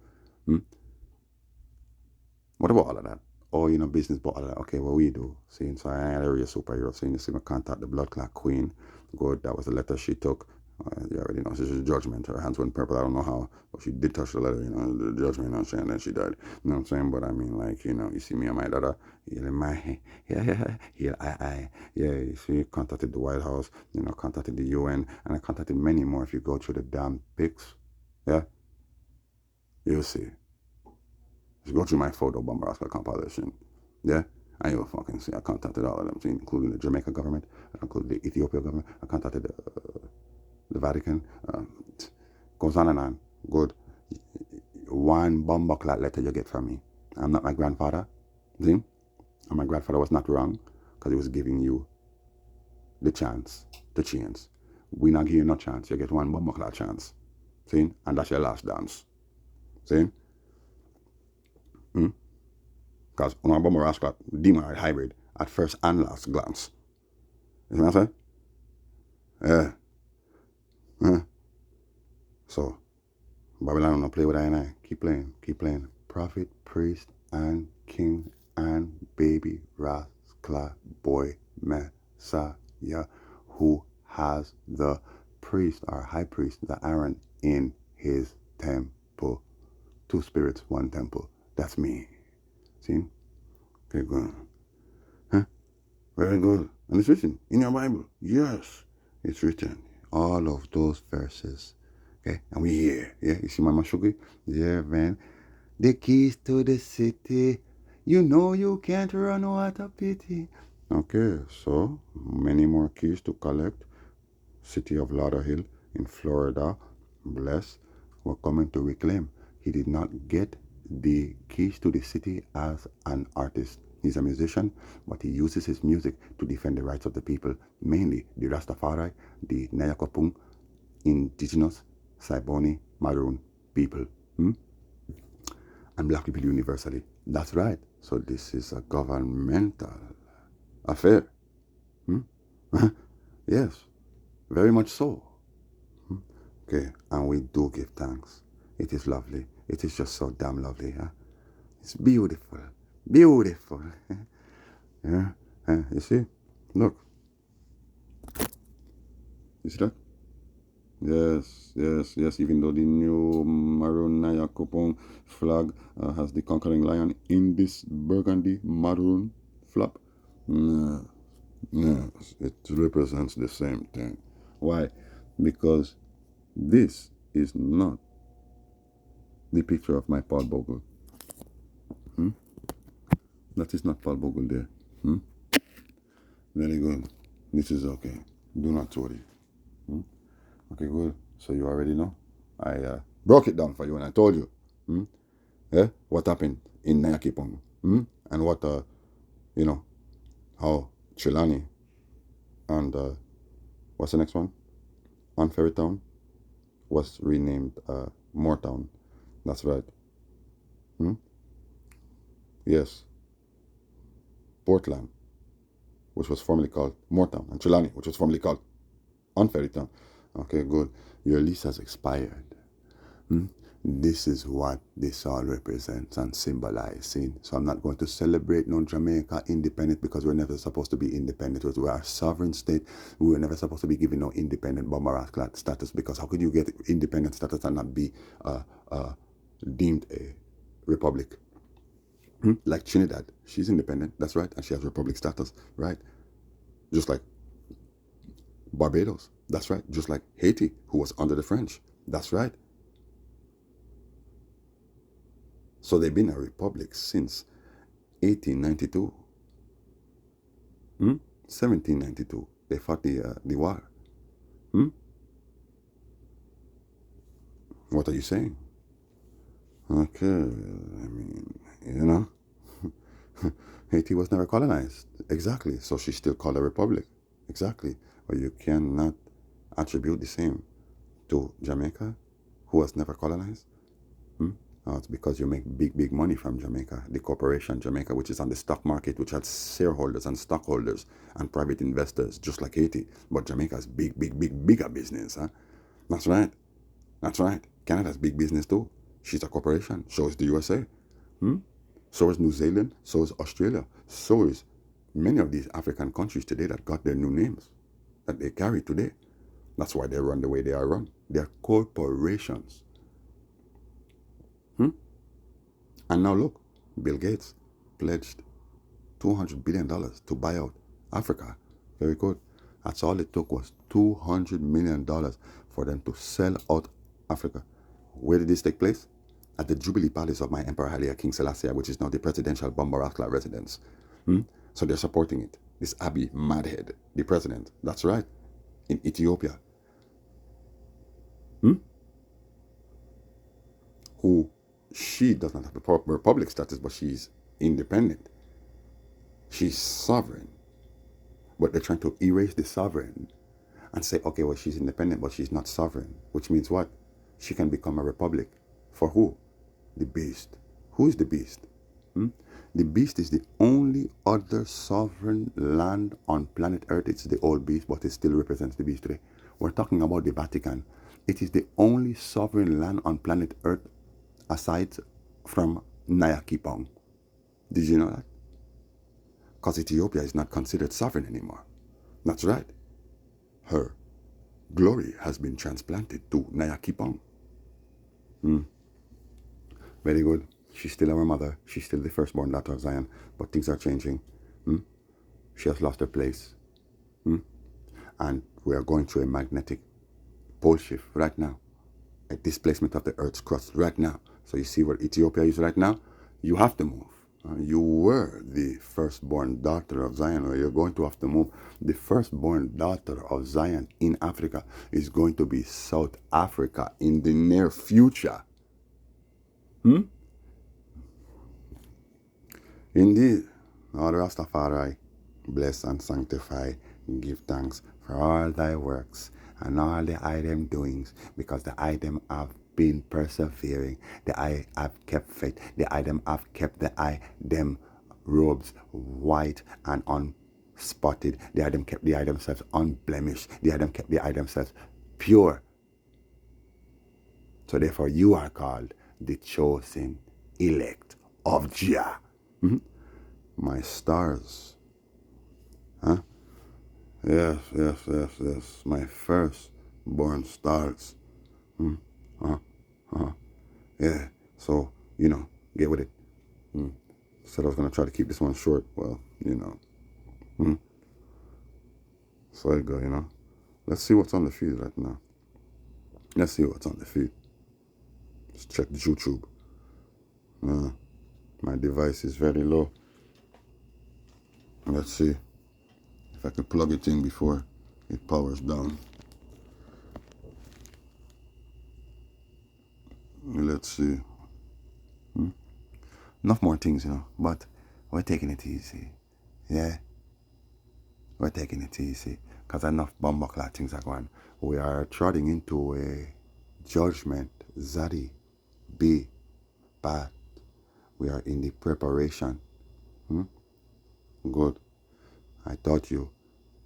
What about all of that? Oh, business, but all of that. Okay, what we do? See, so I had a real superhero. So you see me contact the blood clot queen. Good, that was the letter she took. You already know. This is Judgement. Her hands went purple. I don't know how, but she did touch the letter, the Judgment, and then she died. You know what I'm saying? But I mean, like, you see me and my daughter, yeah, you see, contacted the White House, contacted the UN, and I contacted many more. If you go through the damn pics, yeah, you'll see. Just go through my photo bomb Oscar compilation, yeah, and you'll fucking see. I contacted all of them, including the Jamaica government, I contacted the Ethiopia government, I contacted the Vatican, goes on and on. Good. One bumbleclot letter you get from me. I'm not my grandfather. See? And my grandfather was not wrong because he was giving you the chance, the chance. We not give you no chance. You get one bumbleclot chance. See? And that's your last dance. See? Because on a bumble demon hybrid at first and last glance. You know what I'm saying? Yeah. So, Babylon don't play with I and I. Keep playing, keep playing. Prophet, priest, and king, and baby, rascal, boy, Messiah, who has the priest, or high priest, the Aaron, in his temple. Two spirits, one temple. That's me. See? Okay, good. Huh? Very good. And it's written in your Bible. Yes, it's written. All of those verses. Okay, and we here. Yeah, you see Mama Sugar? Yeah, man. The keys to the city. You know you can't run out of pity. Okay, so many more keys to collect. City of Lauderhill in Florida. Bless. We're coming to reclaim. He did not get the keys to the city as an artist. He's a musician, but he uses his music to defend the rights of the people, mainly the Rastafari, the Nyakopung, indigenous, Saiboni, Maroon people, and black people universally. That's right. So this is a governmental affair. Yes, very much so. Okay, and we do give thanks. It is lovely. It is just so damn lovely. Huh? It's beautiful. Beautiful. Yeah. You see? Look. You see that? Yes. Even though the new maroon Naya Kupong flag has the conquering lion in this burgundy maroon flap, yes, it represents the same thing. Why? Because this is not the picture of my Paul Bogle. That is not Paul Bogle there. Very good. This is okay. Do not worry. Okay, good. So you already know. I broke it down for you and I told you. What happened in Nyakipong. And what, how Trelawney and what's the next one? On Ferrytown was renamed Moortown. That's right. Yes. Portland, which was formerly called Moortown, and Trelawney, which was formerly called on Ferrytown. Okay, good. Your lease has expired. This is what this all represents and symbolizes. So I'm not going to celebrate no Jamaica independence because we're never supposed to be independent. We are a sovereign state. We were never supposed to be given no independent bomber status, because how could you get independent status and not be deemed a republic? Like Trinidad, she's independent, that's right, and she has republic status, right? Just like Barbados, that's right. Just like Haiti, who was under the French, that's right. So they've been a republic since 1892. 1792, they fought the war. What are you saying? Okay, I mean, Haiti was never colonized. Exactly. So she's still called a republic. Exactly. But you cannot attribute the same to Jamaica, who was never colonized. It's because you make big money from Jamaica. The corporation Jamaica, which is on the stock market, which has shareholders and stockholders and private investors, just like Haiti. But Jamaica's bigger business. Huh? That's right. That's right. Canada's big business too. She's a corporation. So is the USA. So is New Zealand. So is Australia. So is many of these African countries today that got their new names that they carry today. That's why they run the way they are run. They're corporations. And now look, Bill Gates pledged $200 billion to buy out Africa. Very good. That's all it took was $200 million for them to sell out Africa. Where did this take place? At the Jubilee Palace of my Emperor Haile King Selassie, which is now the presidential Bambarakla residence. So they're supporting it. This Abiy Madhead, the president, that's right, in Ethiopia. Who, she does not have a republic status, but she's independent. She's sovereign. But they're trying to erase the sovereign and say, okay, well, she's independent, but she's not sovereign. Which means what? She can become a republic. For who? The beast. Who is the beast? The beast is the only other sovereign land on planet Earth. It's the old beast, but it still represents the beast today. We're talking about the Vatican. It is the only sovereign land on planet Earth aside from Nayakipong. Did you know that? Because Ethiopia is not considered sovereign anymore. That's right. Her glory has been transplanted to Nayakipong. Very good. She's still our mother. She's still the firstborn daughter of Zion. But things are changing. She has lost her place. And we are going through a magnetic pole shift right now. A displacement of the Earth's crust right now. So you see where Ethiopia is right now? You have to move. You were the firstborn daughter of Zion, or you're going to have to move. The firstborn daughter of Zion in Africa is going to be South Africa in the near future. Indeed, Lord Rastafari, bless and sanctify, give thanks for all thy works and all the item doings, because the item have been persevering, the I have kept faith, the item have kept the them robes white and unspotted, the item kept the item selves unblemished, the item kept the item selves pure. So therefore you are called the chosen elect of Jah. My stars. Huh? Yes. My firstborn stars. Yeah. So, get with it. Said I was going to try to keep this one short. Well, So there you go, Let's see what's on the feed right now. Let's see what's on the feed. Let's check YouTube. My device is very low. Let's see if I can plug it in before it powers down. Let's see. Enough more things, but we're taking it easy. Yeah? We're taking it easy. Because enough bumbleclad things are going. We are trotting into a judgment. Zaddy. B. Bad. We are in the preparation. Good. I taught you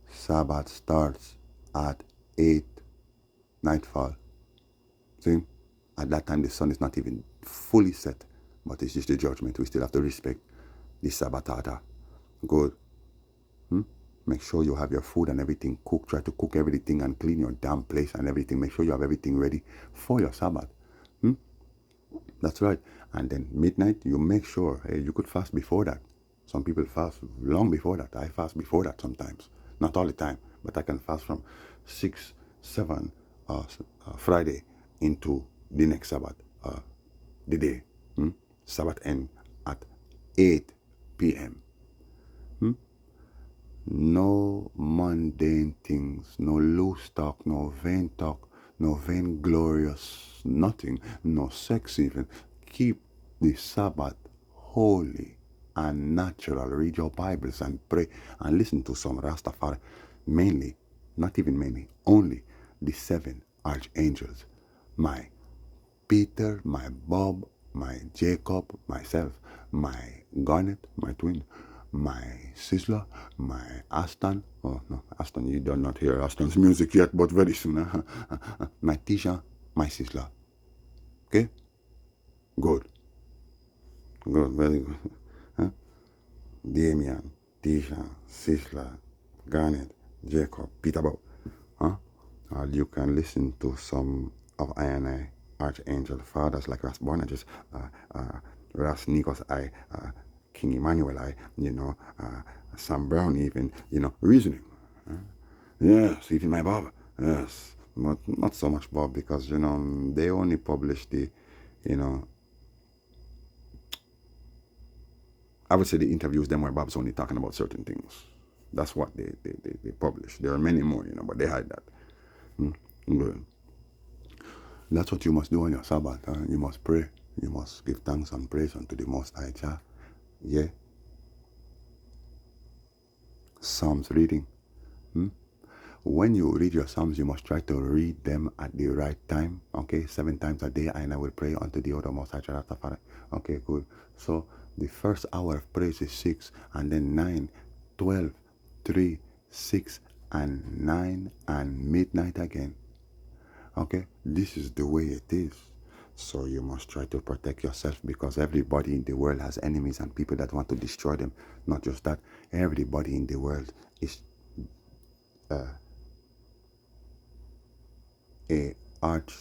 Sabbath starts at 8 nightfall. See? At that time the sun is not even fully set, but it's just the judgment. We still have to respect the Sabbath order. Good. Make sure you have your food and everything cooked. Try to cook everything and clean your damn place and everything. Make sure you have everything ready for your Sabbath. That's right. And then midnight, you make sure, hey, you could fast before that. Some people fast long before that. I fast before that sometimes. Not all the time, but I can fast from 6, 7 Friday into the next Sabbath, the day. Sabbath end at 8 p.m. No mundane things, no loose talk, no vain talk, no vainglorious nothing, no sex even. Keep the Sabbath holy and natural. Read your Bibles and pray and listen to some Rastafari. Mainly, not even mainly, only the 7 archangels. My Peter, my Bob, my Jacob, myself, my Garnet, my twin, my Sizzla, my Aston. Oh no, Aston, you do not hear Aston's music yet, but very soon. My Tisha, my Sizzla. Okay? Good. Good, very good. Damien, Tisha, Sizzla, Garnet, Jacob, Peter Bob. Or you can listen to some of I and I Archangel Fathers like Ras Bonages, Ras Nikos I, King Emmanuel I, Sam Brown even, reasoning. Yes, even my Bob. Yes. But not so much Bob because, they only publish you know, I would say the interviews them where Bob's only talking about certain things. That's what they publish. There are many more, but they hide that. Good. That's what you must do on your Sabbath. You must pray. You must give thanks and praise unto the Most High Jah. Yeah. Psalms reading. When you read your Psalms, you must try to read them at the right time. Okay, 7 times a day, and I will pray unto the other Most High Jah Rastafari. Okay, good. So the first hour of praise is 6, and then 9, 12, 3, 6, and 9, and midnight again. Okay, this is the way it is. So you must try to protect yourself because everybody in the world has enemies and people that want to destroy them. Not just that, everybody in the world is a arch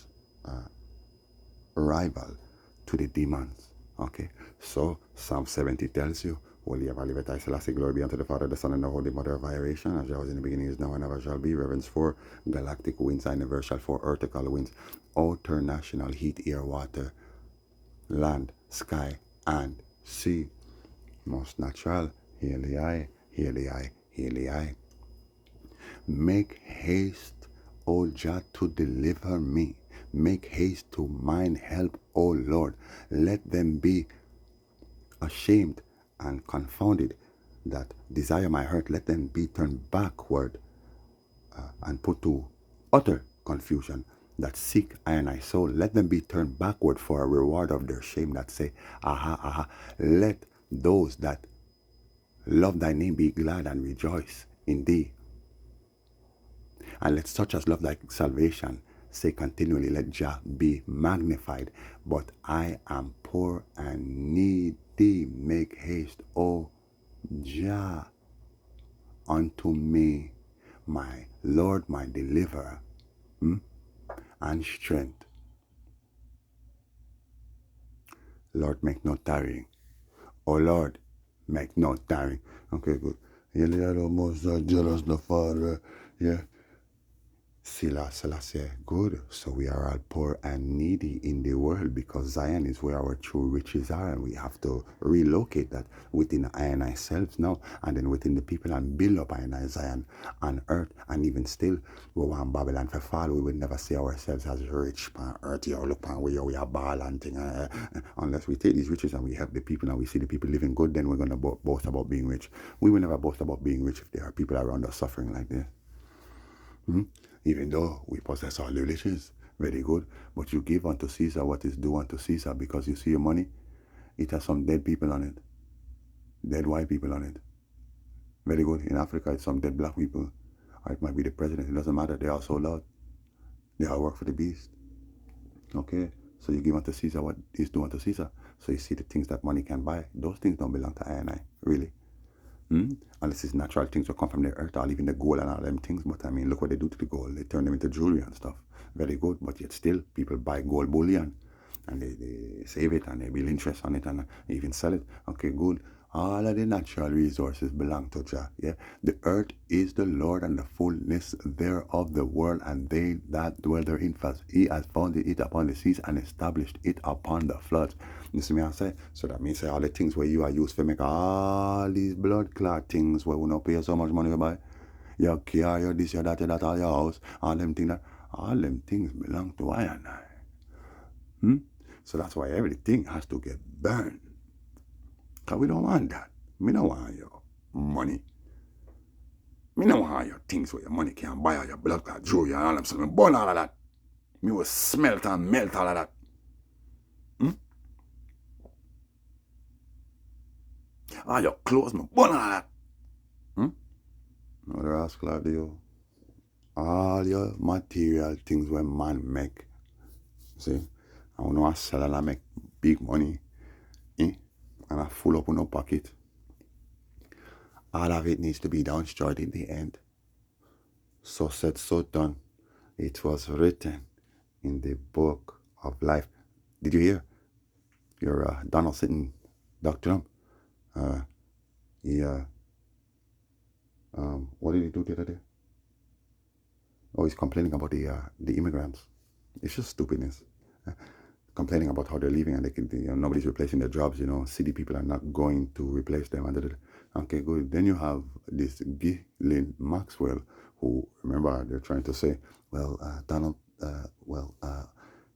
rival to the demons. Okay, so Psalm 70 tells you, Holy Ever Liveth I Selassie, glory be unto the Father, the Son, and the Holy Mother of Iration, as I was in the beginning, is now, and ever shall be. Reverence for galactic winds, universal for earthcal winds, international heat, air, water, land, sky, and sea. Most natural, hail the eye, hail the eye, hail the eye. Make haste, O Jah, to deliver me. Make haste to mine help, O Lord. Let them be ashamed and confounded that desire my hurt. Let them be turned backward and put to utter confusion that seek I and I soul. Let them be turned backward for a reward of their shame that say, aha, aha. Let those that love thy name be glad and rejoice in thee. And let such as love thy salvation say continually, let Jah be magnified. But I am poor and needy. Make haste, O Jah, unto me, my Lord, my deliverer, and strength. Lord, make no tarrying. O Lord, make no tarrying. Okay, good. Most jealous the Father. Yeah. Selassie, good. So we are all poor and needy in the world because Zion is where our true riches are, and we have to relocate that within I and ourselves now, and then within the people, and build up I and I Zion on earth. And even still, we want Babylon for fall. We would never see ourselves as rich on earth. You look on where we are ball and thing. Unless we take these riches and we help the people and we see the people living good, then we're gonna boast about being rich. We will never boast about being rich if there are people around us suffering like this. Even though we possess all the riches, very good, but you give unto Caesar what is due unto Caesar, because you see your money, it has some dead people on it, dead white people on it. Very good. In Africa, it's some dead black people, or it might be the president. It doesn't matter. They all sold out. They all work for the beast. Okay, so you give unto Caesar what is due unto Caesar. So you see the things that money can buy. Those things don't belong to I and I, really. Unless it's natural things that come from the earth, or even the gold and all them things. But I mean, look what they do to the gold. They turn them into jewelry and stuff. Very good. But yet still, people buy gold bullion and they save it and they build interest on it and even sell it. Okay, good. All of the natural resources belong to Jah. Yeah, the earth is the Lord and the fullness thereof, the world and they that dwell therein. First, He has founded it upon the seas and established it upon the floods. You see me I say? So that means all the things where you are used to make all these blood clot things where we not pay so much money to buy. Your car, your this, your that, all your house, all them things belong to I and I. So that's why everything has to get burned. Because we don't want that. Me don't want your money. Me don't want your things where your money can't buy, or your blood clot jewelry and all them stuff. Me burn all of that. Me will smelt and melt all of that. All your clothes, me burn all of that. No, the rascal do. All your material things where man make. See? I want to sell and I make big money. And I full up on no pocket. All of it needs to be destroyed in the end. So said, so done. It was written in the book of life. Did you hear? Your Donald sitting, Dr. Trump, uh, he, what did he do the other day? Oh, he's complaining about the immigrants. It's just stupidness. Uh, Complaining about how they're leaving and nobody's replacing their jobs. City people are not going to replace them. Okay, good. Then you have this Ghislaine Maxwell, who, remember, they're trying to say, well, Donald,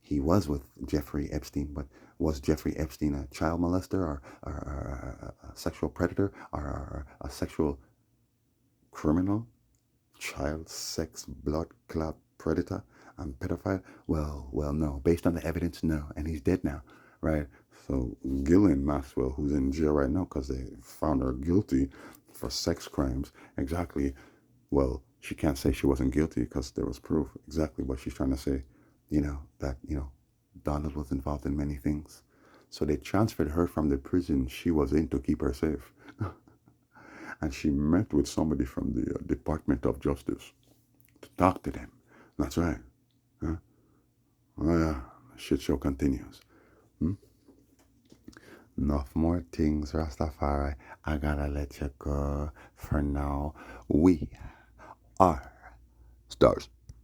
he was with Jeffrey Epstein, but was Jeffrey Epstein a child molester or a sexual predator or a sexual criminal? Child sex blood clot predator and pedophile? Well, no. Based on the evidence, no. And he's dead now, right? So Ghislaine Maxwell, who's in jail right now because they found her guilty for sex crimes, exactly. Well, she can't say she wasn't guilty because there was proof. Exactly what she's trying to say. That Donald was involved in many things. So they transferred her from the prison she was in to keep her safe. And she met with somebody from the Department of Justice to talk to them. That's right. Huh? Oh, yeah. Shit show continues. Hmm? Enough more things, Rastafari. I gotta let you go for now. We are stars.